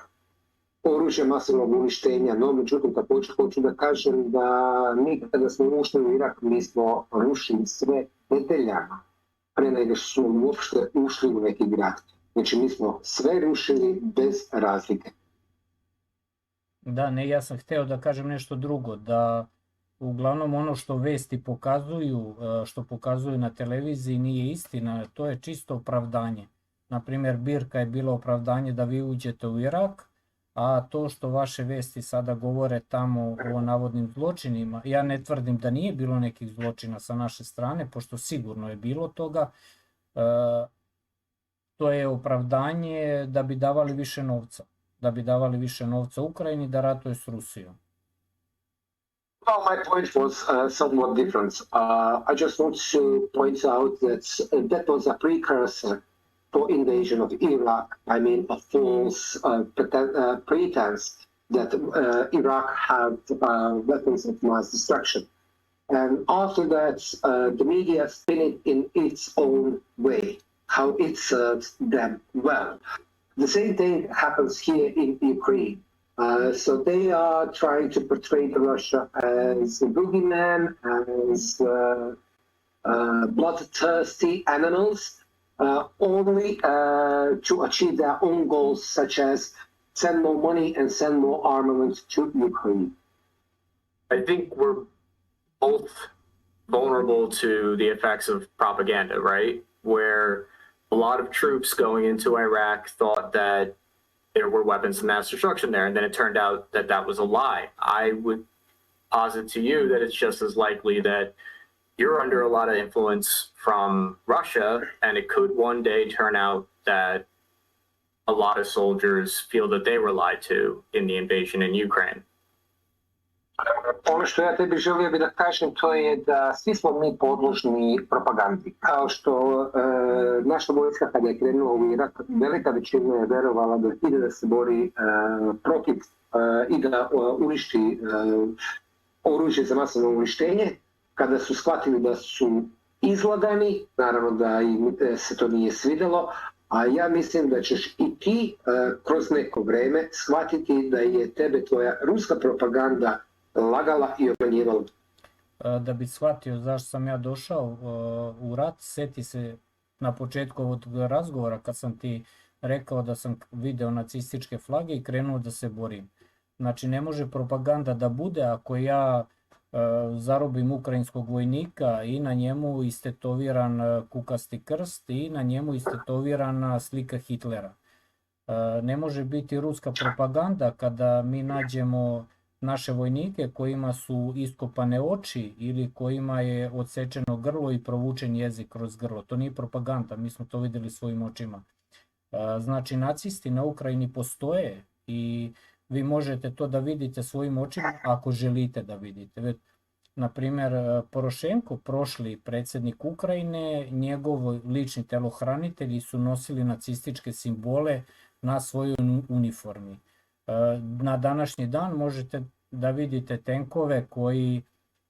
oružja masovnog uništenja. No, međutim, također hoću da kažem da mi kada smo ušli u Irak, mi smo rušili sve nedeljama pre nego što smo uopšte ušli u neki grad. Znači, mi smo sve rušili bez razlike. Da, ne, ja sam hteo da kažem nešto drugo, da uglavnom ono što vesti pokazuju, što pokazuju na televiziji nije istina, to je čisto opravdanje. Naprimjer, birka je bilo opravdanje da vi uđete u Irak, a to što vaše vesti sada govore tamo o navodnim zločinima, ja ne tvrdim da nije bilo nekih zločina sa naše strane, pošto sigurno je bilo toga, to je opravdanje da bi davali više novca. Da bi davali više novca Ukrajini da ratuje s Rusijom. Well, my point was somewhat different. I just want to point out that was a precursor for invasion of Iraq. I mean, a false pretense that Iraq had weapons of mass destruction. And after that, the media spin it in its own way, how it serves them well. The same thing happens here in Ukraine. So they are trying to portray Russia as a boogeyman, as bloodthirsty animals, only to achieve their own goals, such as send more money and send more armament to Ukraine. I think we're both vulnerable to the effects of propaganda, right? Where a lot of troops going into Iraq thought that there were weapons of mass destruction there, and then it turned out that that was a lie. I would posit to you that it's just as likely that you're under a lot of influence from Russia, and it could one day turn out that a lot of soldiers feel that they were lied to in the invasion in Ukraine. Ono što ja tebi želio bi da kažem, to je da svi smo mi podložni propagandi. Kao što naša vojska kada je krenula u Irak, velika većina je verovala da ide da se bori protiv i da uništi oružje za masovno uništenje. Kada su shvatili da su izlagani, naravno da im se to nije svidelo, a ja mislim da ćeš i ti kroz neko vreme shvatiti da je tebe tvoja ruska propaganda lagala i obmanjivala. Da bi shvatio zašto sam ja došao u rat, seti se na početku ovog razgovora kad sam ti rekao da sam video nacističke flage i krenuo da se borim. Znači ne može propaganda da bude ako ja zarobim ukrajinskog vojnika i na njemu istetoviran kukasti krst i na njemu istetovirana slika Hitlera. Ne može biti ruska propaganda kada mi nađemo naše vojnike kojima su iskopane oči ili kojima je odsečeno grlo i provučen jezik kroz grlo. To nije propaganda, mi smo to vidjeli svojim očima. Znači nacisti na Ukrajini postoje i vi možete to da vidite svojim očima ako želite da vidite. Naprimjer, Porošenko, prošli predsjednik Ukrajine, njegovi lični telohranitelji su nosili nacističke simbole na svojoj uniformi. Na današnji dan možete da vidite tenkove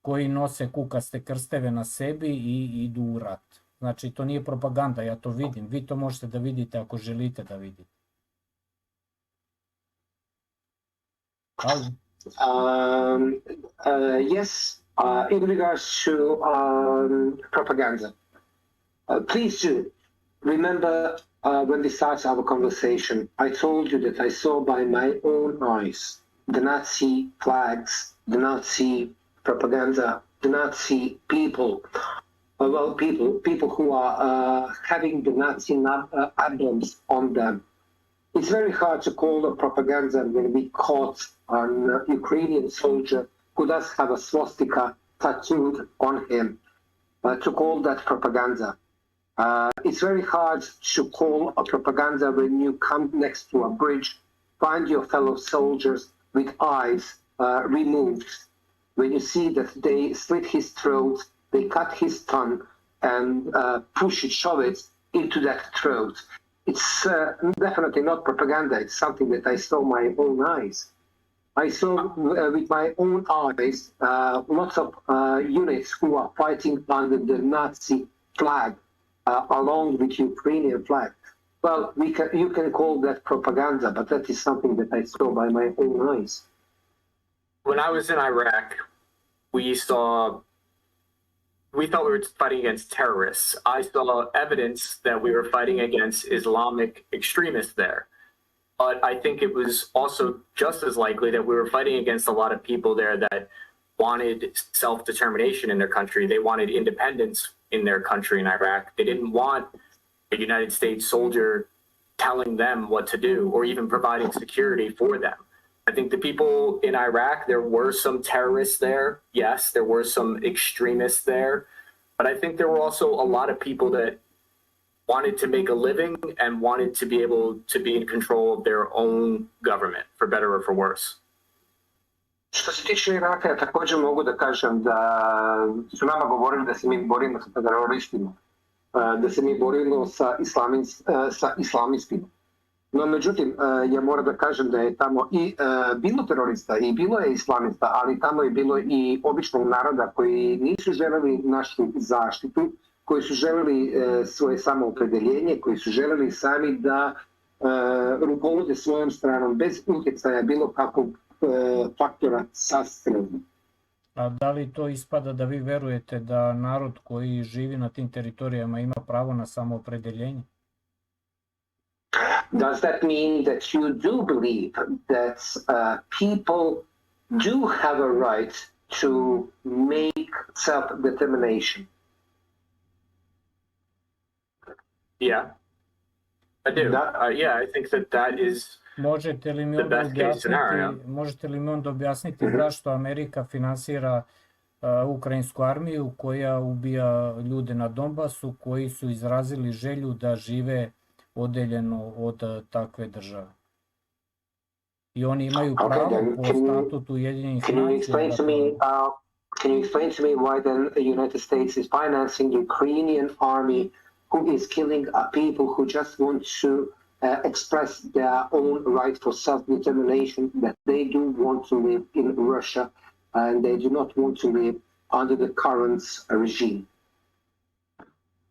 koji nose kukaste krsteve na sebi i idu u rat. Znači to nije propaganda, ja to vidim. Vi to možete da vidite ako želite da vidite. Yes, In regards to propaganda, please do remember when we started our conversation, I told you that I saw by my own eyes the Nazi flags, the Nazi propaganda, the Nazi people, people who are having the Nazi emblems on them. It's very hard to call a propaganda when we caught an Ukrainian soldier who does have a swastika tattooed on him, to call that propaganda. It's very hard to call a propaganda when you come next to a bridge, find your fellow soldiers with eyes removed, when you see that they slit his throat, they cut his tongue and push it, shove it into that throat. It's definitely not propaganda. It's something that I saw my own eyes. I saw with my own eyes lots of units who are fighting under the Nazi flag along with Ukrainian flag. Well, you can call that propaganda, but that is something that I saw by my own eyes. When I was in Iraq, we thought we were fighting against terrorists. I saw evidence that we were fighting against Islamic extremists there. But I think it was also just as likely that we were fighting against a lot of people there that wanted self-determination in their country. They wanted independence in their country in Iraq. They didn't want a United States soldier telling them what to do or even providing security for them. I think the people in Iraq, there were some terrorists there. Yes, there were some extremists there. But I think there were also a lot of people that wanted to make a living and wanted to be able to be in control of their own government, for better or for worse. Što se tiče Iraka, ja također mogu da kažem da su nama govorili da se mi borimo sa teroristima, da se mi borimo sa islamistima. No, međutim, ja moram da kažem da je tamo i bilo terorista i bilo je islamista, ali tamo je bilo i običnog naroda koji nisu želeli našu zaštitu, koji su želeli svoje samoopredeljenje, koji su želeli sami da rukovode svojom stranom bez utjecaja bilo kakvog faktora sa strane. A da li to ispada da vi verujete da narod koji živi na tim teritorijama ima pravo na samoopredeljenje? Does that mean that you do believe that people do have a right to make self-determination? Yeah, I do. Yeah, I think that is Možete li mi onda objasniti zašto Amerika finansira ukrajinsku armiju koja ubija ljude na Donbasu koji su izrazili želju da žive odeljeno od takve države? I oni imaju pravo po statutu Ujedinjenih nacija. Can you explain to me why then the United States is financing the Ukrainian army who is killing people who just want to express their own right for self-determination, that they do want to live in Russia and they do not want to live under the current regime?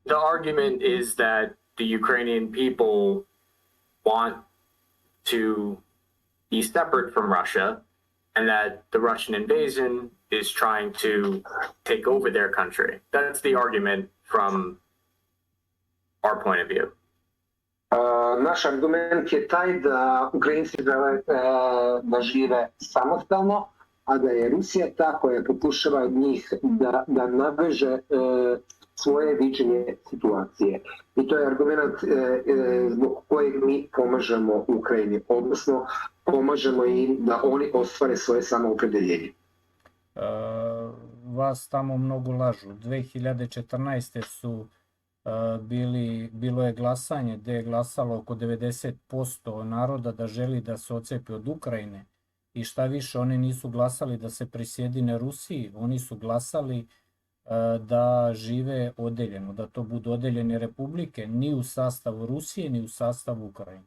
The argument is that the Ukrainian people want to be separate from Russia and that the Russian invasion is trying to take over their country. That's the argument from our point of view. Naš argument je taj da Ukrajinci žele da žive samostalno, a da je Rusija ta koja pokušava njih da naveže svoje viđenje situacije. I to je argument zbog kojeg mi pomažemo Ukrajini, odnosno pomažemo im da oni ostvare svoje samoopredeljenje. Vas tamo mnogo lažu. 2014. su bilo je glasanje gde je glasalo oko 90% naroda da želi da se odcepi od Ukrajine i šta više, oni nisu glasali da se prisjedine Rusiji, oni su glasali da žive odeljeno, da to budu odeljene republike, ni u sastavu Rusije, ni u sastavu Ukrajine.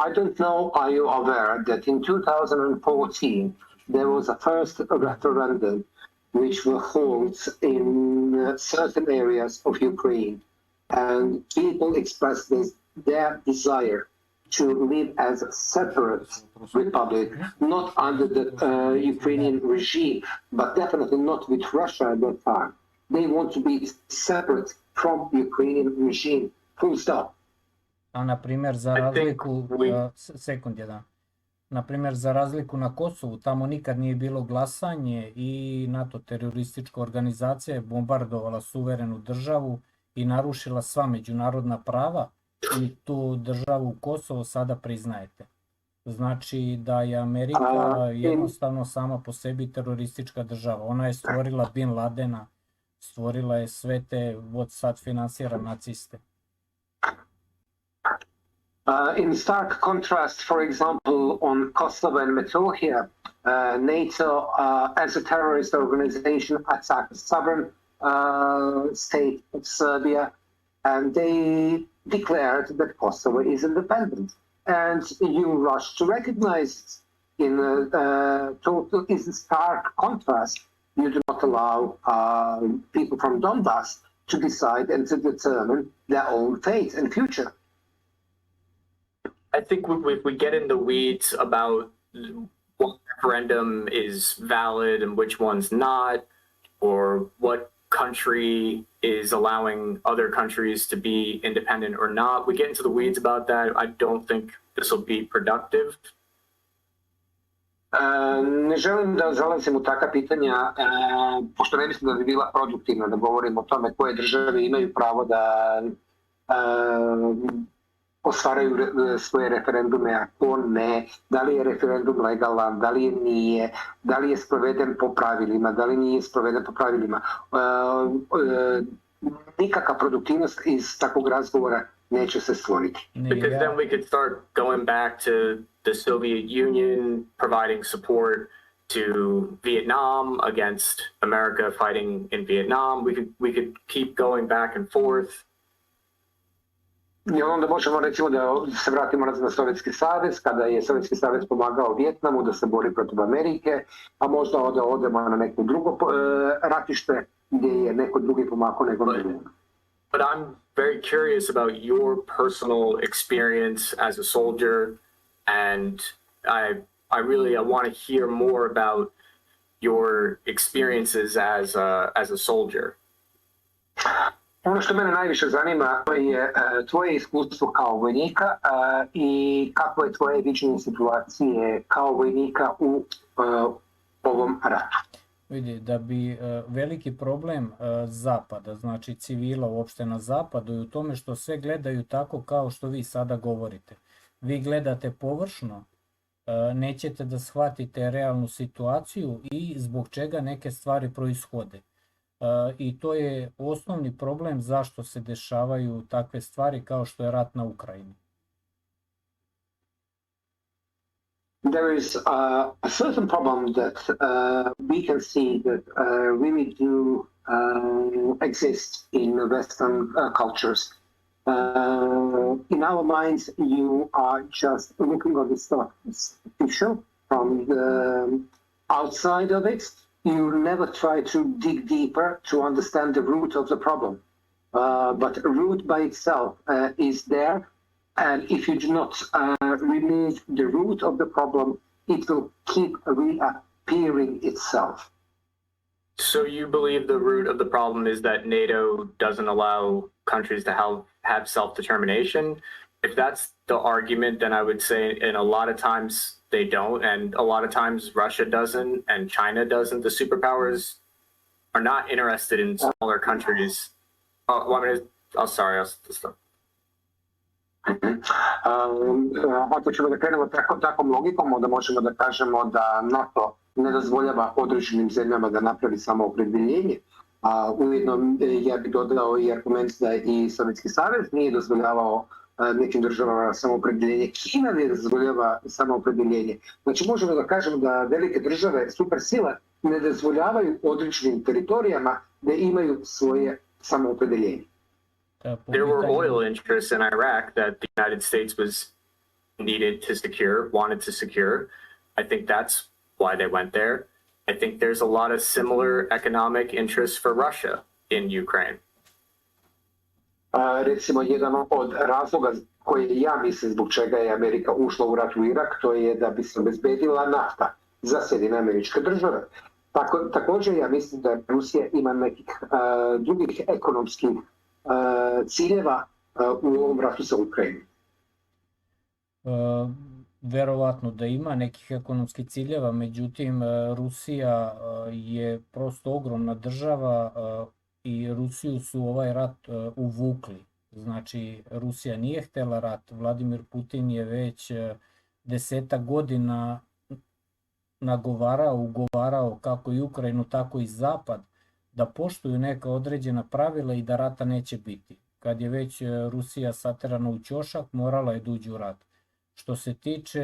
I don't know, are you aware that in 2014 there was a first referendum which were held in certain areas of Ukraine, and people expressed their desire to live as a separate republic, not under the Ukrainian regime, but definitely not with Russia at that time. They want to be separate from Ukrainian regime, full stop. A na primjer za razliku, sekund jedan, na primjer za razliku na Kosovu, tamo nikad nije bilo glasanje i NATO teroristička organizacija je bombardovala suverenu državu i narušila sva međunarodna prava i tu državu Kosovo sada priznajete. Znači da je Amerika jednostavno sama po sebi teroristička država. Ona je stvorila Bin Ladena, stvorila je sve te, od sad finansira naciste. In stark contrast, for example, on Kosovo and Metohija, NATO, as a terrorist organization, attacked the southern state of Serbia, and they declared that Kosovo is independent. And you rush to recognize it. In total, is a stark contrast. You do not allow people from Donbass to decide and to determine their own fate and future. I think we get in the weeds about what referendum is valid and which one's not, or what country is allowing other countries to be independent or not. We get into the weeds about that. I don't think this will be productive. Ne želim da zalazim u takva pitanja, pošto ne mislim da bi bila produktivna da govorim o tome koje države imaju pravo da ostvaraju svoje referendume, a ko ne, da li je referendum legalan, da li je nije, da li je sproveden po pravilima, da li nije sproveden po pravilima. Nikakva produktivnost iz takvog razgovora neće se stvoriti. Because then we could start going back to the Soviet Union providing support to Vietnam against America fighting in Vietnam. We could keep going back and forth. I onda možemo recimo da se vratimo na Sovjetski savez, kada je Sovjetski savez pomagao Vijetnamu da se bori protiv Amerike, a možda odemo na neko drugo ratište gdje je neko drugi pomagao nego drugo. But I'm very curious about your personal experience as a soldier, and I really want to hear more about your experiences as a soldier. Ono što mene najviše zanima je tvoje iskustvo kao vojnika i kako je tvoje viđenje situacije kao vojnika u ovom ratu. Vidi, da bi veliki problem zapada, znači civila uopšte na zapadu je u tome što sve gledaju tako kao što vi sada govorite. Vi gledate površno, nećete da shvatite realnu situaciju i zbog čega neke stvari proishode. I to je osnovni problem zašto se dešavaju takve stvari kao što je rat na Ukrajini. There is a certain problem that we can see that really do exist in Western cultures. In our minds, you are just looking at the stuff superficial from the outside of it. You never try to dig deeper to understand the root of the problem. But root by itself is there, and if you do not remove the root of the problem, it will keep reappearing itself. So you believe the root of the problem is that NATO doesn't allow countries to have self-determination? If that's the argument, then I would say in a lot of times they don't, and a lot of times Russia doesn't, and China doesn't. The superpowers are not interested in smaller countries. I'll stop. Ako ćemo da krenemo takvom logikom, onda možemo da kažemo da NATO ne dozvoljava određenim zemljama da napravi samoopredjeljenje. Ujedno ja bih dodao i argument da i Sovjetski savez nije dozvoljavao nekim državama samoopredjeljenje. Kina ne dozvoljava samoopredjeljenje. Znači možemo da kažemo da velike države, supersile, ne dozvoljavaju određenim teritorijama da imaju svoje samoopredjeljenje. There were oil interests in Iraq that the United States wanted to secure. I think that's why they went there. I think there's a lot of similar economic interests for Russia in Ukraine. Recimo, jedan od razloga koje ja mislim zbog čega je Amerika ušla u rat u Irak, to je da bi se obezbedila nafta za Sjedinjene Američke Države. Također ja mislim da Rusija ima nekih drugih ekonomskih ciljeva u ovom ratu sa Ukrajinom. Verovatno da ima nekih ekonomskih ciljeva, međutim Rusija je prosto ogromna država i Rusiju su ovaj rat uvukli. Znači Rusija nije htjela rat, Vladimir Putin je već 10 godina nagovarao, ugovarao kako i Ukrajinu, tako i Zapad da poštuju neka određena pravila i da rata neće biti. Kad je već Rusija saterana u ćošak, morala je da uđe u rat. Što se tiče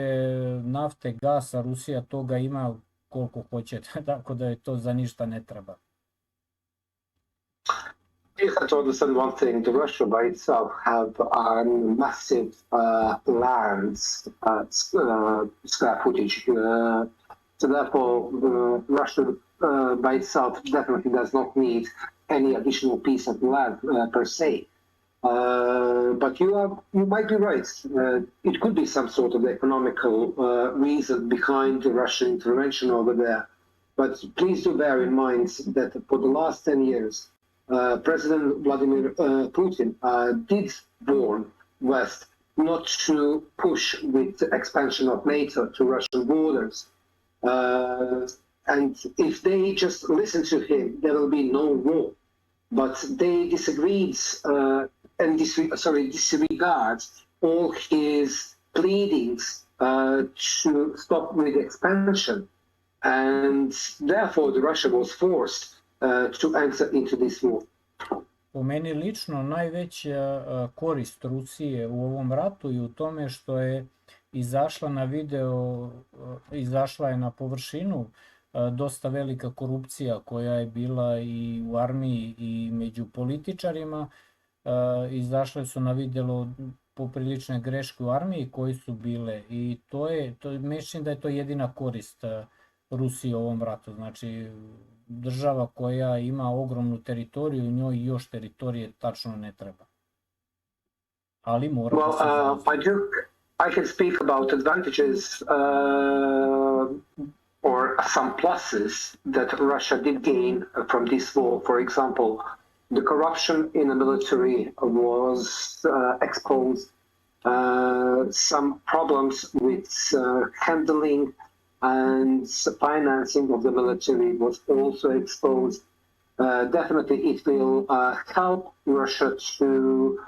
nafte, gasa, Rusija toga ima koliko hoćete, tako da je to za ništa ne treba. You have to understand one thing, the Russia by itself have massive lands, square footage. So therefore, Russia by itself definitely does not need any additional piece of land per se. But you might be right. It could be some sort of economical reason behind the Russian intervention over there. But please do bear in mind that for the last 10 years, President Vladimir Putin did warn West not to push with the expansion of NATO to Russian borders. And if they just listen to him, there will be no war. But they disagreed and disregard all his pleadings to stop with expansion. And therefore, Russia was forced to enter into this war. Po meni lično najveća korist Rusije u ovom ratu je u tome što je izašla na video, izašla je na površinu dosta velika korupcija koja je bila i u armiji i među političarima. Izašle su na video poprilične greške u armiji koji su bile i mislim da je to jedina korist Rusije u ovom ratu. Znači država koja ima ogromnu teritoriju i njoj još teritorije tačno ne treba. Ali mora da se zauzme. I can speak about advantages or some pluses that Russia did gain from this war. For example, the corruption in the military was exposed. Some problems with handling and financing of the military was also exposed. Definitely it will help Russia to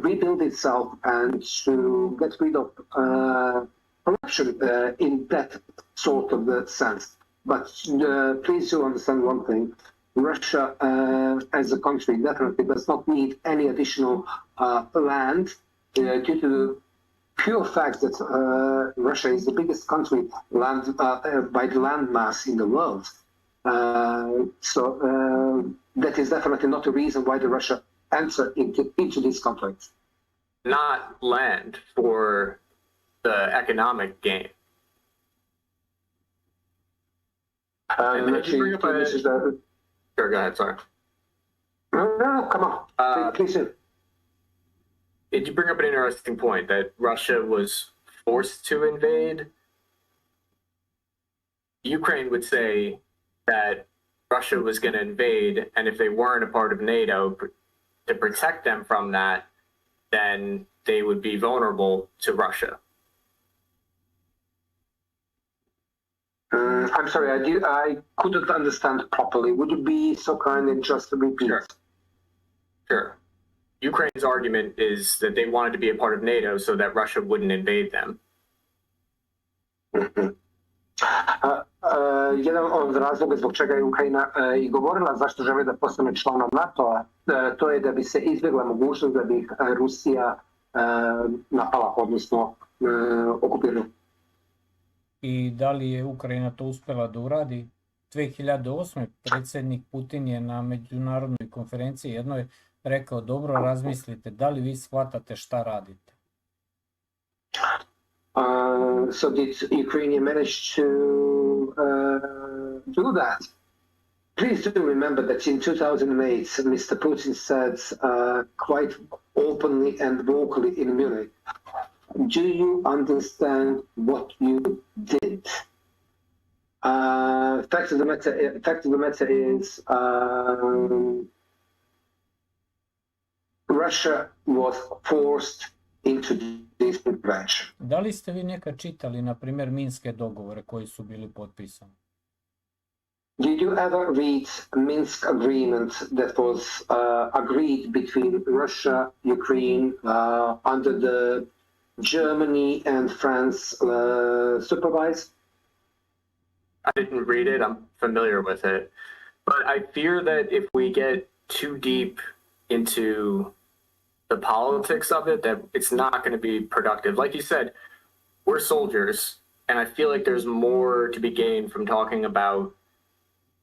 rebuild itself and to get rid of corruption in that sort of sense. But please do understand one thing. Russia as a country definitely does not need any additional land due to the pure fact that Russia is the biggest country by the land mass in the world. So that is definitely not a reason why the Russia enter into this conflict. Not land for the economic gain. Sure, go ahead, sorry. No, come on. Please do. Did you bring up an interesting point that Russia was forced to invade? Ukraine would say that Russia was going to invade, and if they weren't a part of NATO, to protect them from that, then they would be vulnerable to Russia. I'm sorry, I couldn't understand properly. Would you be so kind and just repeat? Sure. Ukraine's argument is that they wanted to be a part of NATO so that Russia wouldn't invade them. Jedan od razloga zbog čega je Ukrajina i govorila zašto želi da postane članom NATO-a, to je da bi se izbjegla mogućnost da bi Rusija napala, odnosno okupirala. I da li je Ukrajina to uspela da uradi? 2008. predsjednik Putin je na međunarodnoj konferenciji jednoj rekao, dobro razmislite, da li vi shvatate šta radite? So did Ukraine manage to do that? please do remember that in 2008, Mr. Putin said quite openly and vocally in Munich, do you understand what you did? Fact of the matter is, Russia was forced into this intervention. Da li ste vi nekad čitali, na primjer, minske dogovore koji su bili potpisani? Did you ever read Minsk agreement that was agreed between Russia, Ukraine, under the Germany and France supervise? I didn't read it. I'm familiar with it. But I fear that if we get too deep into the politics of it, that it's not going to be productive. Like you said, we're soldiers, and I feel like there's more to be gained from talking about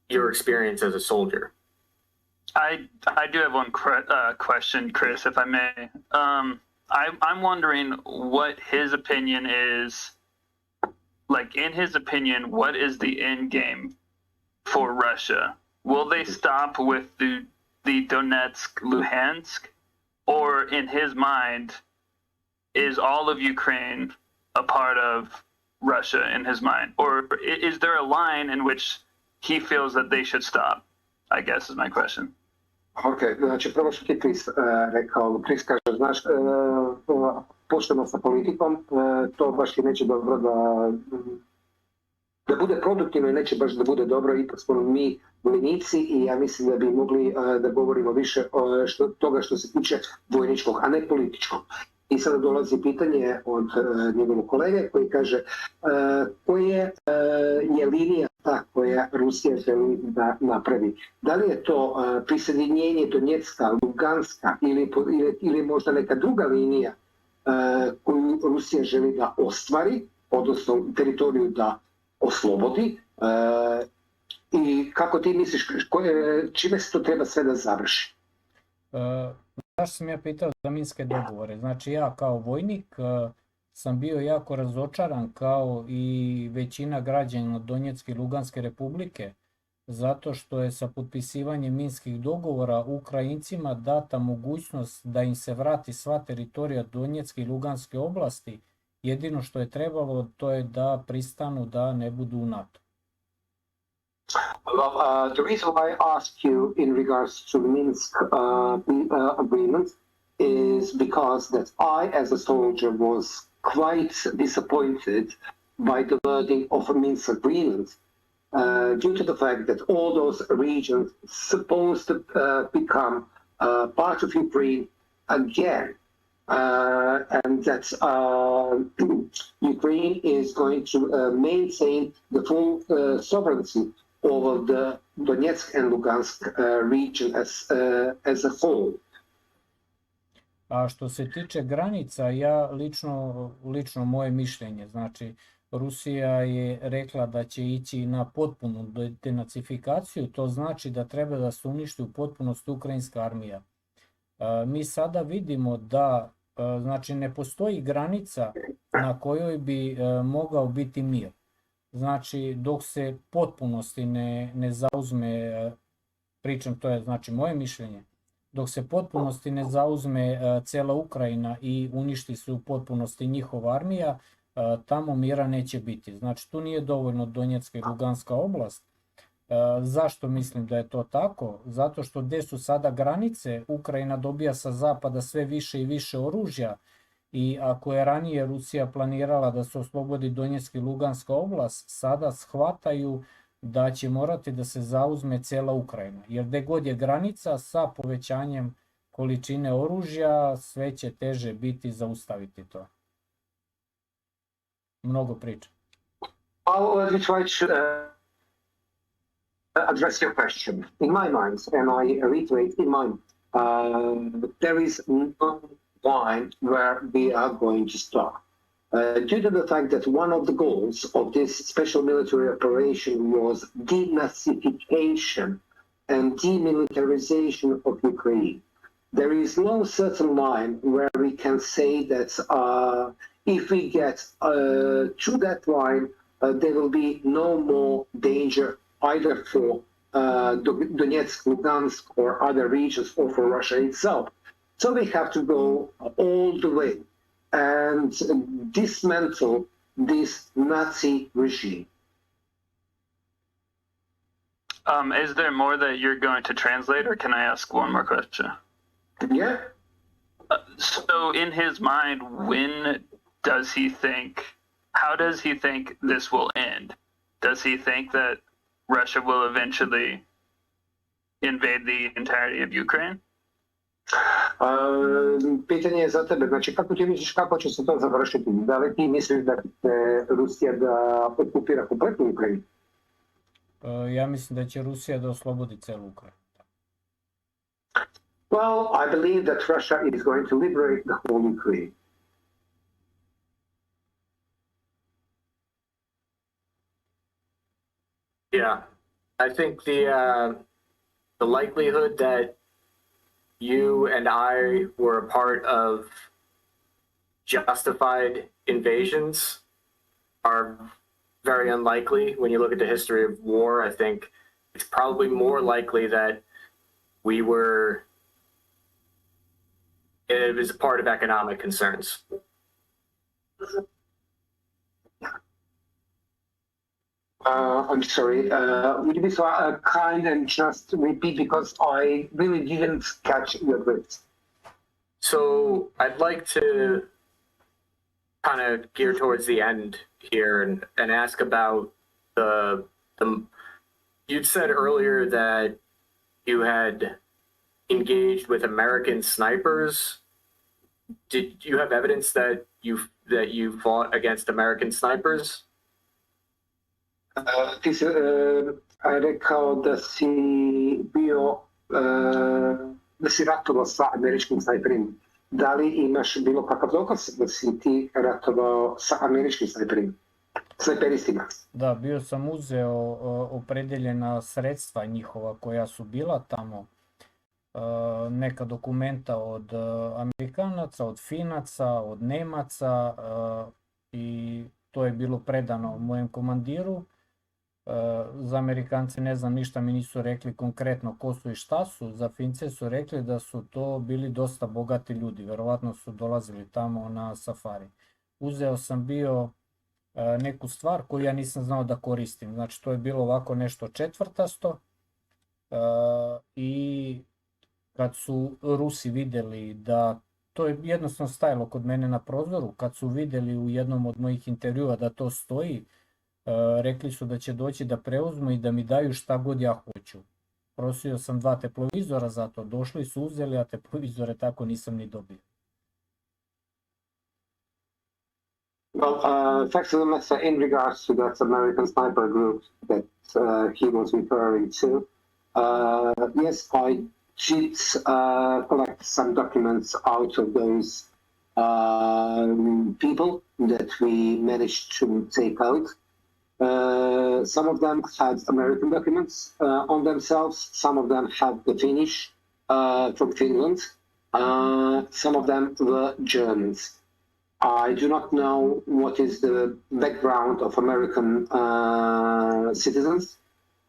your experience as a soldier. I do have one question, Chris, if I may. I'm wondering what his opinion is. Like, in his opinion, what is the end game for Russia? Will they stop with the Donetsk, Luhansk? Or in his mind, is all of Ukraine a part of Russia in his mind? Or is there a line in which he feels that they should stop? I guess is my question. Ok, znači prvo što ti Chris rekao, Chris kaže, znaš, pošteno sa politikom, to baš ti neće dobro da bude produktivno i neće baš da bude dobro, ipak smo mi vojnici i ja mislim da bi mogli da govorimo više toga što se tiče vojničkog, a ne političkog. I sada dolazi pitanje od njegovog kolege koji kaže koje je linija ta koja Rusija želi da napravi. Da li je to prisjedinjenje Donjecka, Luganska ili možda neka druga linija koju Rusija želi da ostvari, odnosno teritoriju da oslobodi, i kako ti misliš, čime se to treba sve da završi? Zašto sam ja pitao za minske dogovore? Znači ja kao vojnik sam bio jako razočaran kao i većina građana Donjecke i Luganske republike, zato što je sa potpisivanjem minskih dogovora Ukrajincima data mogućnost da im se vrati sva teritorija Donjecke i Luganske oblasti. Jedino što je trebalo to je da pristanu da ne budu u NATO. Well, the reason why I asked you in regards to the Minsk agreement is because that I, as a soldier, was quite disappointed by the wording of a Minsk agreement due to the fact that all those regions supposed to become part of Ukraine again. And that Ukraine is going to maintain the full sovereignty over the Donetsk and Lugansk region as a whole. A što se tiče granica, ja lično moje mišljenje, znači Rusija je rekla da će ići na potpunu denacifikaciju, to znači da treba da se uništi u potpunosti ukrajinska armija. Mi sada vidimo da znači ne postoji granica na kojoj bi mogao biti mir. Znači dok se potpunosti ne zauzme, pričam to je znači moje mišljenje, dok se potpunosti ne zauzme cela Ukrajina i uništi se u potpunosti njihova armija, tamo mira neće biti. Znači tu nije dovoljno Donjecka i Luganska oblast. Zašto mislim da je to tako? Zato što gdje su sada granice, Ukrajina dobija sa zapada sve više i više oružja i ako je ranije Rusija planirala da se oslobodi Donjecka i Luganska oblast, sada shvataju da će morati da se zauzme cela Ukrajina. Jer gdje god je granica, sa povećanjem količine oružja, sve će teže biti zaustaviti to. Mnogo priča. Let me try to address your question. In my mind, and I reiterate, in my mind, there is no line where we are going to stop. Due to the fact that one of the goals of this special military operation was denazification and demilitarization of Ukraine, there is no certain line where we can say that if we get to that line, there will be no more danger either for Donetsk, Lugansk, or other regions, or for Russia itself. So they have to go all the way and dismantle this Nazi regime. Is there more that you're going to translate, or can I ask one more question? Yeah. So in his mind, how does he think this will end? Does he think that Russia will eventually invade the entirety of Ukraine? Pitanje je za tebe, znači kako ti misliš kako će se to završiti? Da li ti misliš da će Rusija da okupira kompletnu Ukrajinu? Ja mislim da će Rusija da oslobodi celu Ukrajinu. Well, I believe that Russia is going to liberate the whole Ukraine. Yeah, I think the likelihood that you and I were a part of justified invasions are very unlikely. When you look at the history of war, I think it's probably more likely that it was a part of economic concerns. I'm sorry, would you be so kind and just repeat, because I really didn't catch your words. So I'd like to kind of gear towards the end here and ask about the you'd said earlier that you had engaged with American snipers. Did you have evidence that you fought against American snipers? Ti si rekao da si bio, da si ratovao sa američkim snajperima. Da li imaš bilo kakav dokaz da si ti ratovao sa američkim snajperistima? Da, bio sam uzeo opredeljena sredstva njihova koja su bila tamo, neka dokumenta od Amerikanaca, od Finaca, od Nemaca, i to je bilo predano mojem komandiru. Za Amerikance ne znam, ništa mi nisu rekli konkretno ko su i šta su. Za Fince su rekli da su to bili dosta bogati ljudi, verovatno su dolazili tamo na safari. Uzeo sam bio neku stvar koju ja nisam znao da koristim, znači to je bilo ovako nešto četvrtasto, i kad su Rusi vidjeli da to je jednostavno stajalo kod mene na prozoru, kad su vidjeli u jednom od mojih intervjua da to stoji, rekli su da će doći da preuzmu i da mi daju šta god ja hoću. Prosio sam 2 teplovizora za to, došli su, uzeli, a teplovizore tako nisam ni dobio. Well, facts of the matter, in regards to that American sniper group that he was referring to, yes, I did collect some documents out of those people that we managed to take out. Some of them had American documents on themselves. Some of them had the Finnish from Finland. Some of them were Germans. I do not know what is the background of American citizens.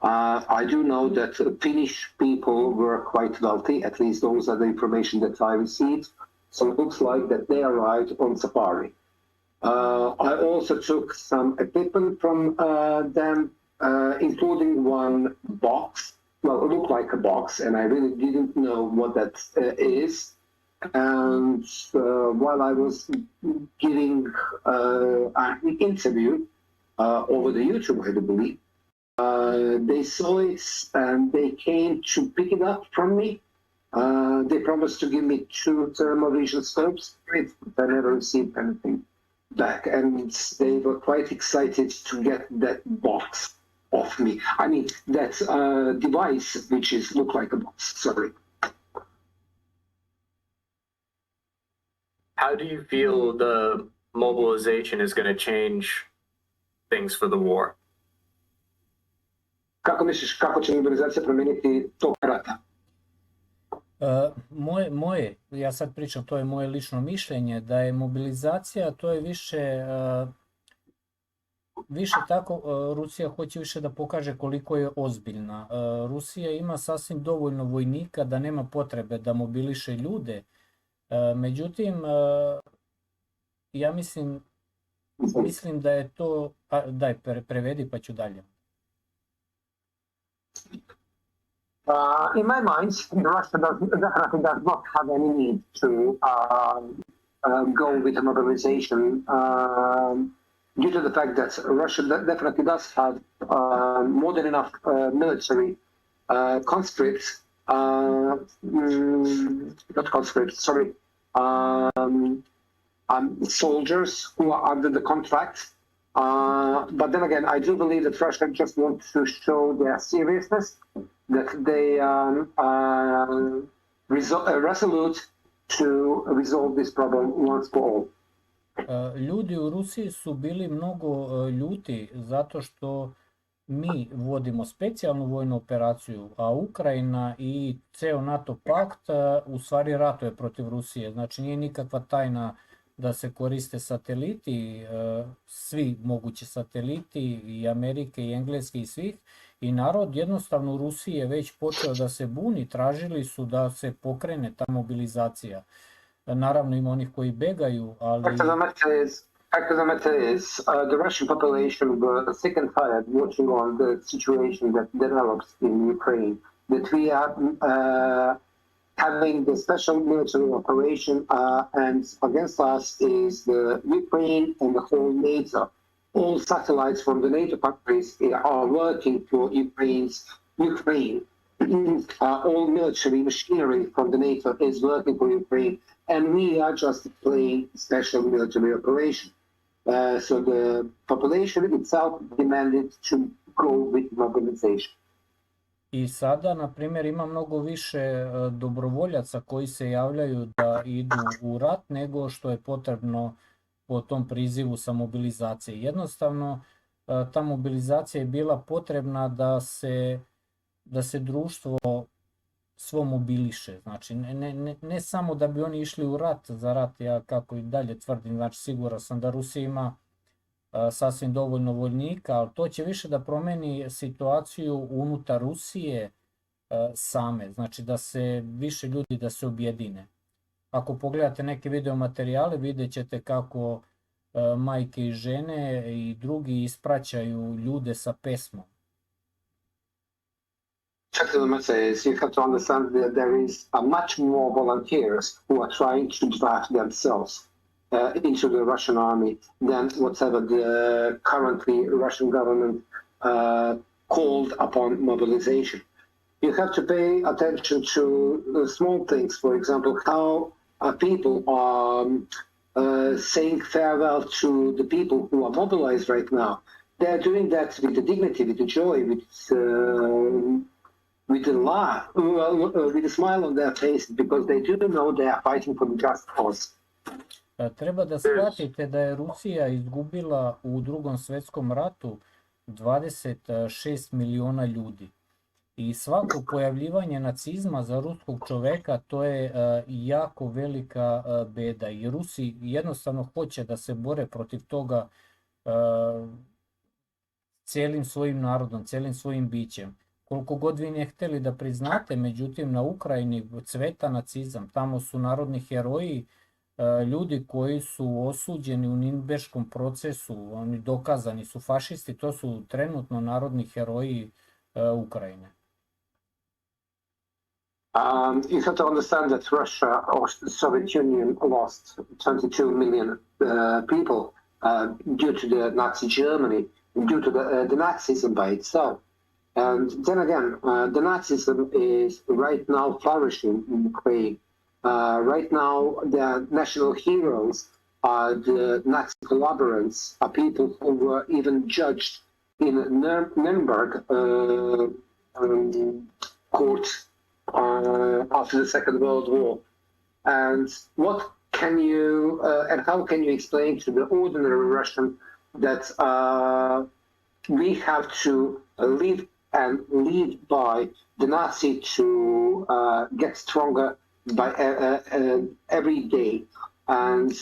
I do know that Finnish people were quite wealthy, at least those are the information that I received. So it looks like that they arrived on safari. I also took some equipment from them, including one box. Well, it looked like a box, and I really didn't know what that is. And while I was giving an interview over the YouTube, I do believe, they saw it and they came to pick it up from me. They promised to give me 2 thermal vision scopes, but I never received anything back, and they were quite excited to get that box off me. I mean, that device, which is look like a box. Sorry. How do you feel the mobilization is going to change things for the war? Kako misliš, kako će mobilizacija promijeniti tog rata? Ja sad pričam, to je moje lično mišljenje, da je mobilizacija, to je više više tako, Rusija hoće više da pokaže koliko je ozbiljna. Rusija ima sasvim dovoljno vojnika da nema potrebe da mobiliše ljude. Međutim, ja mislim da je to... Daj, prevedi pa ću dalje. In my mind, Russia definitely does not have any need to go with the mobilization due to the fact that Russia definitely does have more than enough military conscripts, not conscripts, sorry, soldiers who are under the contract. But then again, I do believe that Russia just wants to show their seriousness, that they are resolute to resolve this problem once for all. Ljudi u Rusiji su bili mnogo ljuti zato što mi vodimo specijalnu vojnu operaciju, a Ukrajina i ceo NATO pakt u stvari ratuje protiv Rusije. Znači nije nikakva tajna da se koriste sateliti, svi mogući sateliti i Amerike i Engleske i svih, i narod jednostavno u Rusiji je već počeo da se buni, tražili su da se pokrene ta mobilizacija. Naravno ima onih koji begaju, ali... Fact of the matter is, the Russian population were sick and tired watching on the situation that develops in Ukraine, that we are having the special military operation, and against us is the Ukraine and the whole NATO. All satellites from the NATO countries are working for Ukraine. All military machinery from the NATO is working for Ukraine, and we are just playing special military operation. So the population itself demanded to go with mobilization. I sada, na primjer, ima mnogo više dobrovoljaca koji se javljaju da idu u rat nego što je potrebno po tom prizivu sa mobilizacije. Jednostavno, ta mobilizacija je bila potrebna da se društvo svo mobiliše. Znači, ne samo da bi oni išli u rat, za rat ja kako i dalje tvrdim, znači siguran sam da Rusija ima sasvim dovoljno vojnika, ali to će više da promeni situaciju unutar Rusije same, znači da se više ljudi da se objedine. Ako pogledate neke video materijale, vidjet ćete kako majke i žene i drugi ispraćaju ljude sa pesmom. Fact of the matter is, you have to understand that there is much more volunteers who are trying to draft themselves into the Russian army than whatever the currently Russian government called upon mobilization. You have to pay attention to small things, for example, how people are saying farewell to the people who are mobilized right now. They are doing that with the dignity, with the joy, with a laugh, with a smile on their face, because they do know they are fighting for the just cause. Treba da shvatite da je Rusija izgubila u Drugom svetskom ratu 26 miliona ljudi. I svako pojavljivanje nacizma za ruskog čoveka to je jako velika beda. I Rusi jednostavno hoće da se bore protiv toga cijelim svojim narodom, cijelim svojim bićem. Koliko god vi ne htjeli da priznate, međutim na Ukrajini cveta nacizam. Tamo su narodni heroji, ljudi koji su osuđeni u Nürnberškom procesu, oni dokazani su fašisti, to su trenutno narodni heroji Ukrajine. You have to understand that Russia or the Soviet Union lost 22 million people due to the Nazi Germany, due to the Nazism by itself. And then again, the Nazism is right now flourishing in Ukraine. Right now, the national heroes are the Nazi collaborators, are people who were even judged in Nuremberg court after the Second World War. And what can you and how can you explain to the ordinary Russian that we have to live and lead by the Nazi to get stronger by every day? And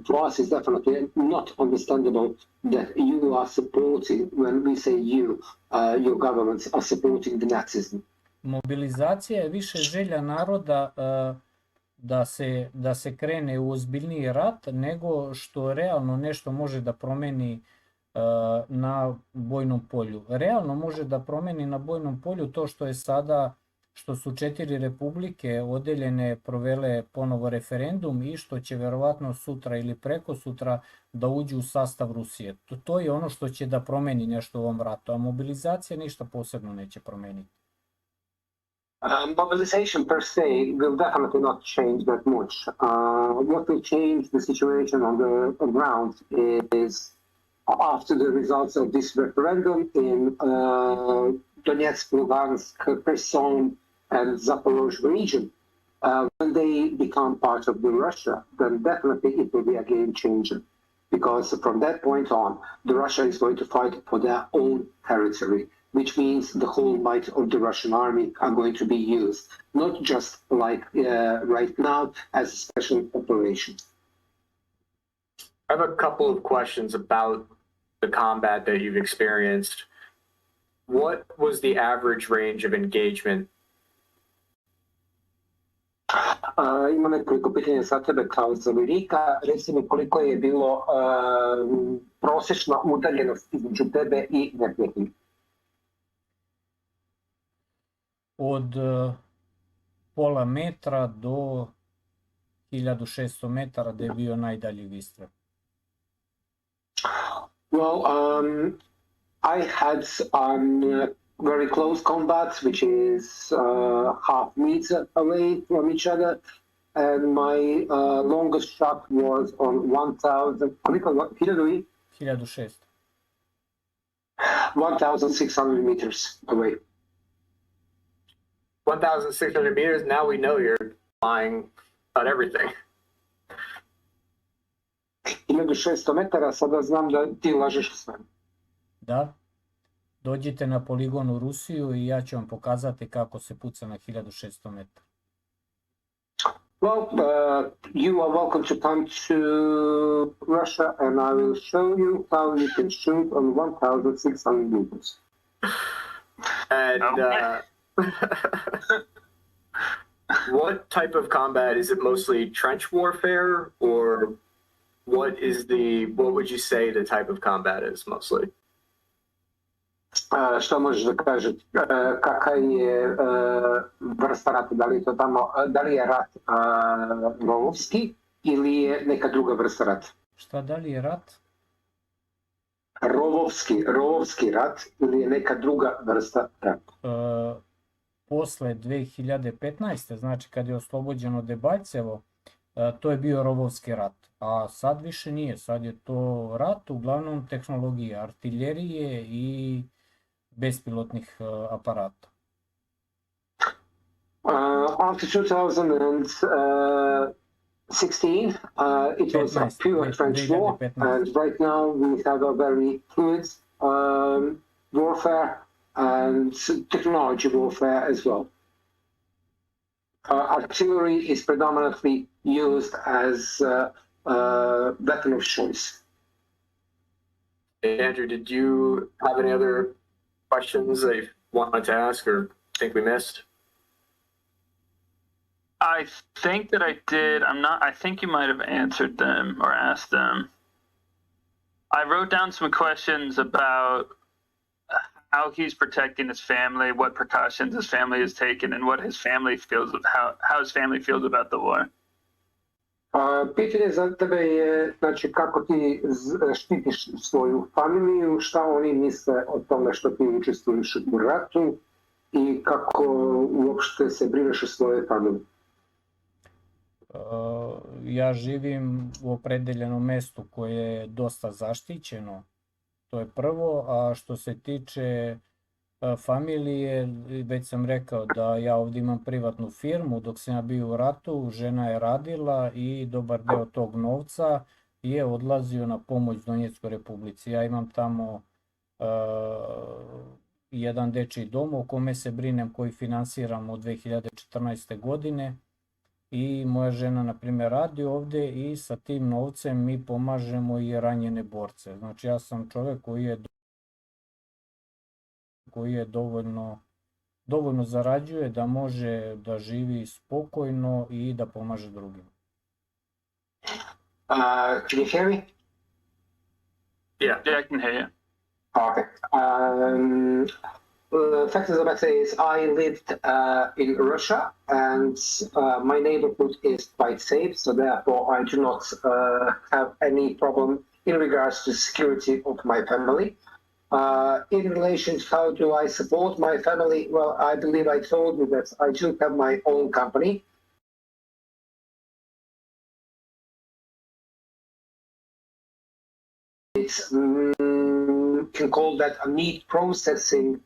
for us, it's definitely not understandable that you are supporting, when we say you, your governments are supporting the Nazism. Mobilizacija je više želja naroda da se krene u ozbiljniji rat nego što realno nešto može da promeni na bojnom polju. Realno može da promeni na bojnom polju to što je sada, što su 4 republike odeljene provele ponovo referendum i što će verovatno sutra ili preko sutra da uđu u sastav Rusije. To je ono što će da promeni nešto u ovom ratu, a mobilizacija ništa posebno neće promeniti. Mobilization per se will definitely not change that much. What will change the situation on the ground is after the results of this referendum in Donetsk, Lugansk, Kherson, and Zaporozhye region, when they become part of the Russia, then definitely it will be a game changer. Because from that point on, the Russia is going to fight for their own territory, which means the whole might of the Russian army are going to be used, not just like right now as a special operation. I have a couple of questions about the combat that you've experienced. What was the average range of engagement? Imam nekoliko pitanja za tebe kao za Berika. Reci mi koliko je bilo prosječna udaljenost između tebe i neprijatelja? Od pola metra do 1600 metara da je bio najdalji vistrel. Well, I had very close combat, which is half meter away from each other, and my longest shot was on 1,000. Koliko? 1600. 1,600 meters away. 1,600 meters. Now we know you're lying about everything. 1600 metara, sada znam da ti lažeš sve. Da. Dođite na poligon u Rusiju i ja ću vam pokazati kako se puca na 1600 metara. Well, you are welcome to come to Russia and I will show you how you can shoot on 1,600 meters. And what type of combat? Is it mostly trench warfare, or what would you say the type of combat is mostly? Što možeš da kažeš, kakav je vrsta rata, da li je rat rovovski ili je neka druga vrsta rata? Šta, da li je rat? Rovovski rat ili je neka druga vrsta rata? Posle 2015. znači kad je oslobođeno Debaljevo, to je bio rovovski rat, a sad više nije, sad je to rat uglavnom tehnologije, artiljerije i bespilotnih aparata. After 2016, it was a pure trench war, and right now we have a very fluid warfare and technology warfare as well. Artillery is predominantly used as a weapon of choice. Andrew, did you have any other questions that you wanted to ask or think we missed? I think that I did. I think you might have answered them or asked them. I wrote down some questions about how he's protecting his family, what precautions his family has taken, and what his family feels, how his family feels about the war. Pitanje za tebe je, znači, kako ti štitiš svoju familiju, šta oni misle o tome što ti učestvuješ u ratu i kako uopšte se brineš o svojoj familiji. Ja živim u opredeljenom mestu koje je dosta zaštićeno, to je prvo, a što se tiče familije, već sam rekao da ja ovdje imam privatnu firmu, dok sam ja bio u ratu, žena je radila i dobar deo tog novca je odlazio na pomoć Donjeckoj republici. Ja imam tamo jedan dečiji dom o kome se brinem, koji finansiram od 2014. godine i moja žena, na primjer, radi ovdje i sa tim novcem mi pomažemo i ranjene borce. Znači ja sam čovjek koji je dovoljno zarađuje da može da živi spokojno i da pomaže drugima. Can you hear me? Yeah, I can hear you. Okay. Fact of the matter is, I lived in Russia, and my neighborhood is quite safe, so therefore I do not have any problem in regards to security of my family. In relation to how do I support my family, well, I believe I told you that I do have my own company. It's can call that a meat processing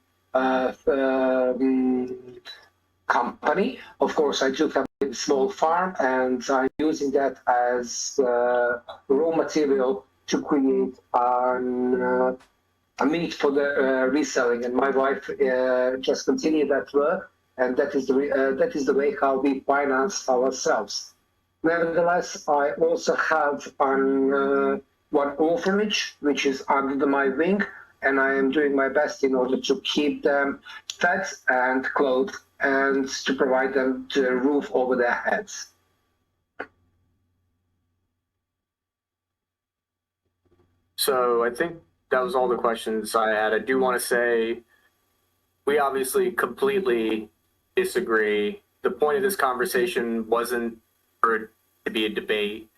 company. Of course, I do have a small farm, and I'm using that as raw material to create a meat for the reselling. And my wife just continued that work, and that is the way how we finance ourselves. Nevertheless, I also have one orphanage, which is under my wing, and I am doing my best in order to keep them fed and clothed and to provide them the roof over their heads. So I think that was all the questions I had. I do want to say we obviously completely disagree. The point of this conversation wasn't for it to be a debate.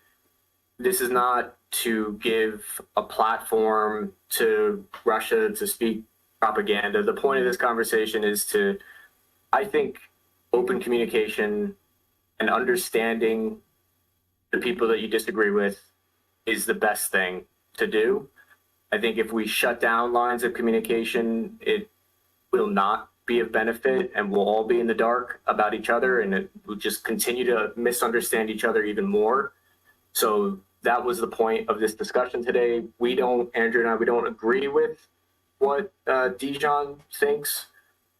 This is not to give a platform to Russia to speak propaganda. The point of this conversation is to, I think, open communication and understanding the people that you disagree with is the best thing to do. I think if we shut down lines of communication, it will not be of benefit, and we'll all be in the dark about each other, and it will just continue to misunderstand each other even more. So that was the point of this discussion today. Andrew and I, we don't agree with what Dejan thinks,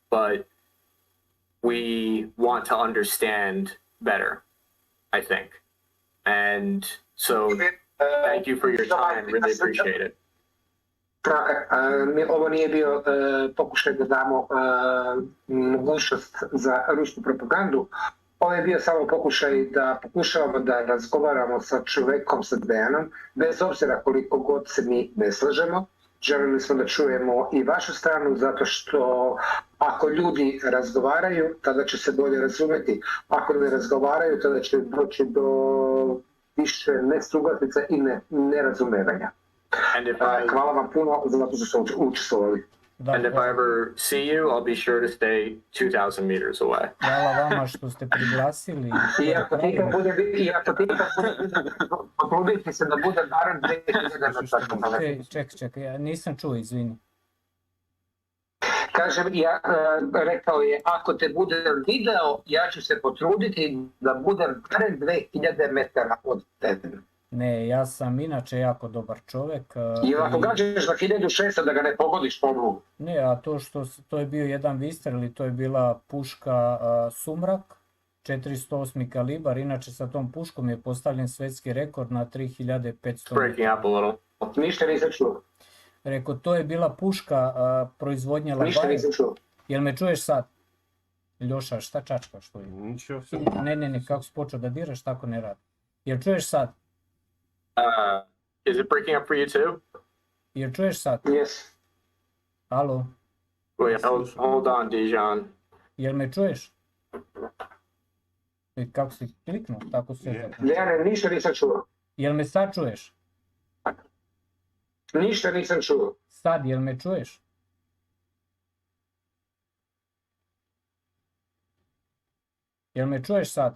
but we want to understand better, I think. And so thank you for your time. Really appreciate it. Ovo nije bio pokušaj da damo mogućnost za rusku propagandu. Ovo je bio samo pokušaj da pokušavamo da razgovaramo sa čovjekom, sa Dejanom, bez obzira koliko god se mi ne slažemo. Želili smo da čujemo i vašu stranu, zato što ako ljudi razgovaraju, tada će se bolje razumjeti. Ako ne razgovaraju, tada će doći do više nesuglasica i nerazumevanja. Hvala vam puno zato što ste učestvovali. And if I ever see you, I'll be sure to stay 2,000 meters away. Hvala vama što ste priglasili. I ako ti kad bude potruditi se da bude barem 2,000 metara. Čekaj, ja nisam čuo, izvini. Kažem, rekao je, ako te budem video, ja ću se potruditi da budem barem 2,000 metara od tebe. Ne, ja sam inače jako dobar čovjek. I ako gađaš na 1600 da ga ne pogodiš ponovo? Ne, a to je bio jedan vistrel i to je bila puška Sumrak, 408 kalibar. Inače sa tom puškom je postavljen svjetski rekord na 3500 Breaking up a little. Ništa nisam čuo. Rekao, to je bila puška proizvodnje Labaje. Ništa nisam čuo. Jel me čuješ sad? Ljoša, šta čačkaš tu? Ne, kako si počeo da diraš, tako ne radi. Jel čuješ sad? Is it breaking up for you too? Jel čuješ sad? Yes. Alo? Wait, hold on, Dejan. Jel me čuješ? Kako si kliknuo? Tako se Ne, ništa nisam čuo. Jel me sad čuješ? Ništa nisam čuo. Sad, jel me čuješ? Jel me čuješ sad?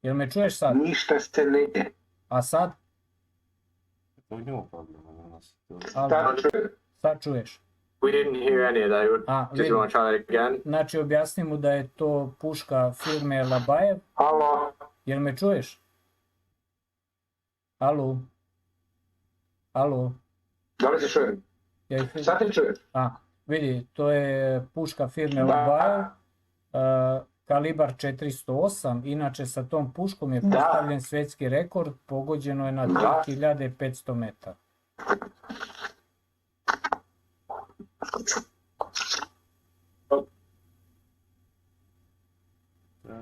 Jel me čuješ sad? Ništa ste ne... A sad? Sad čuješ. We didn't hear any of that. Did you want to try that again? Znači, objasni mu da je to puška firme Labajev. Alo? Jel me čuješ? Alo? Alo? Da li se čujem? Sad te čujem. Vidi, to je puška firme Labajev. kalibar 408, inače sa tom puškom je postavljen svetski rekord, pogođeno je na 3500 metara.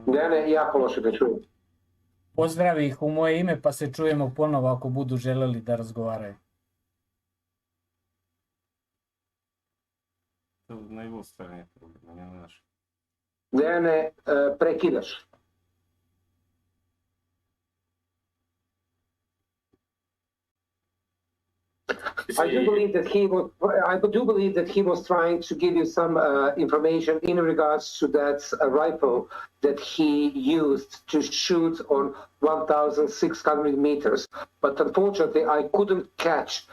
Ne, jako loše ga čujem. Pozdravi ih u moje ime pa se čujemo ponovo ako budu želeli da razgovaraju. Na jego stronie problem, nie na naszej. Ne, prekidaš. I do believe that he was trying to give you some information in regards to that rifle that he used to shoot on 1,600 meters. But unfortunately, I couldn't catch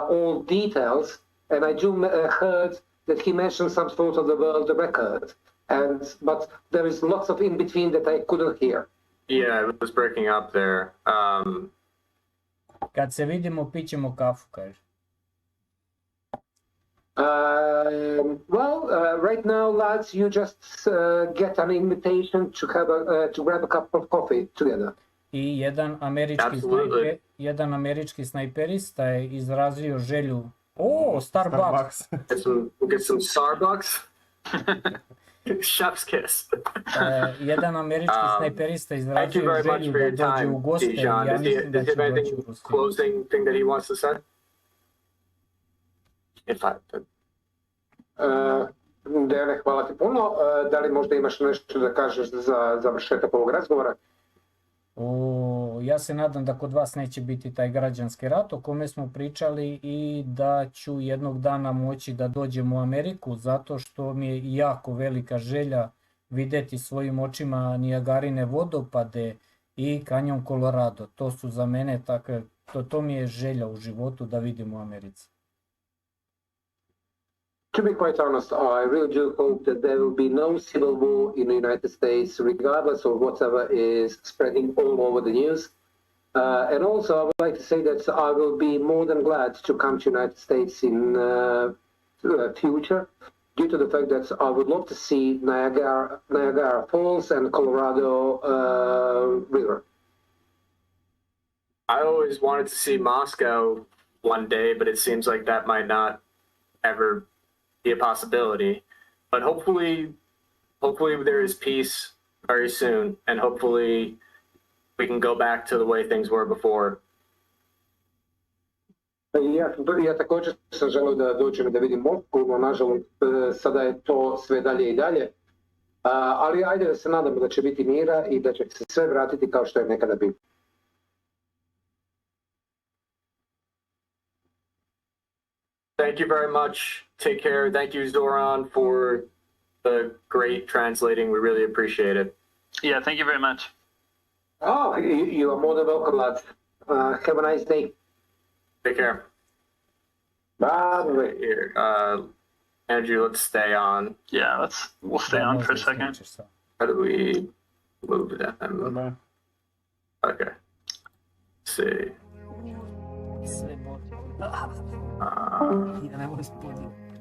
all details, and I do heard that he mentioned some sort of the world record. But there is lots of in between that I couldn't hear. Yeah, it was breaking up there. Kad se vidimo, pićemo kafu, kaže. Right now, lads, you just get an invitation to have to grab a cup of coffee together. I jedan američki snajperista je izrazio želju. Starbucks! Get some Starbucks? Chef's kiss. Jedan američki snajperista izrazio želju da dođe u goste. Dejan, Ja mislim da će doći u Rusiju. Closing thing that he wants to say? Dejane, hvala ti puno. Da li možda imaš nešto da kažeš za završetak ovog razgovora? Ja se nadam da kod vas neće biti taj građanski rat o kome smo pričali i da ću jednog dana moći da dođem u Ameriku, zato što mi je jako velika želja videti svojim očima Niagarine vodopade i kanjon Colorado. To su za mene to mi je želja u životu da vidim u Americi. To be quite honest, I really do hope that there will be no civil war in the United States, regardless of whatever is spreading all over the news. And also, I would like to say that I will be more than glad to come to the United States in the future, due to the fact that I would love to see Niagara Falls and Colorado River. I always wanted to see Moscow one day, but it seems like that might not ever be a possibility. But hopefully there is peace very soon, and hopefully we can go back to the way things were before. Ja također sam želeo da dođem da vidim Moskvu, no nažalost sada je to sve dalje i dalje. Ali ajde da se nadamo da će biti mira i da će se sve vratiti kao što je nekada bilo. Thank you very much. Take care. Thank you, Zoran, for the great translating. We really appreciate it. Yeah, thank you very much. Oh, you are more than welcome, lads. Have a nice day. Take care. Bye. Here, Andrew, let's stay on. Yeah, we'll stay on for a second. How do we move them? Dobra. Okay. Let's see. Sve bolje. Ja ne mogu spoditi.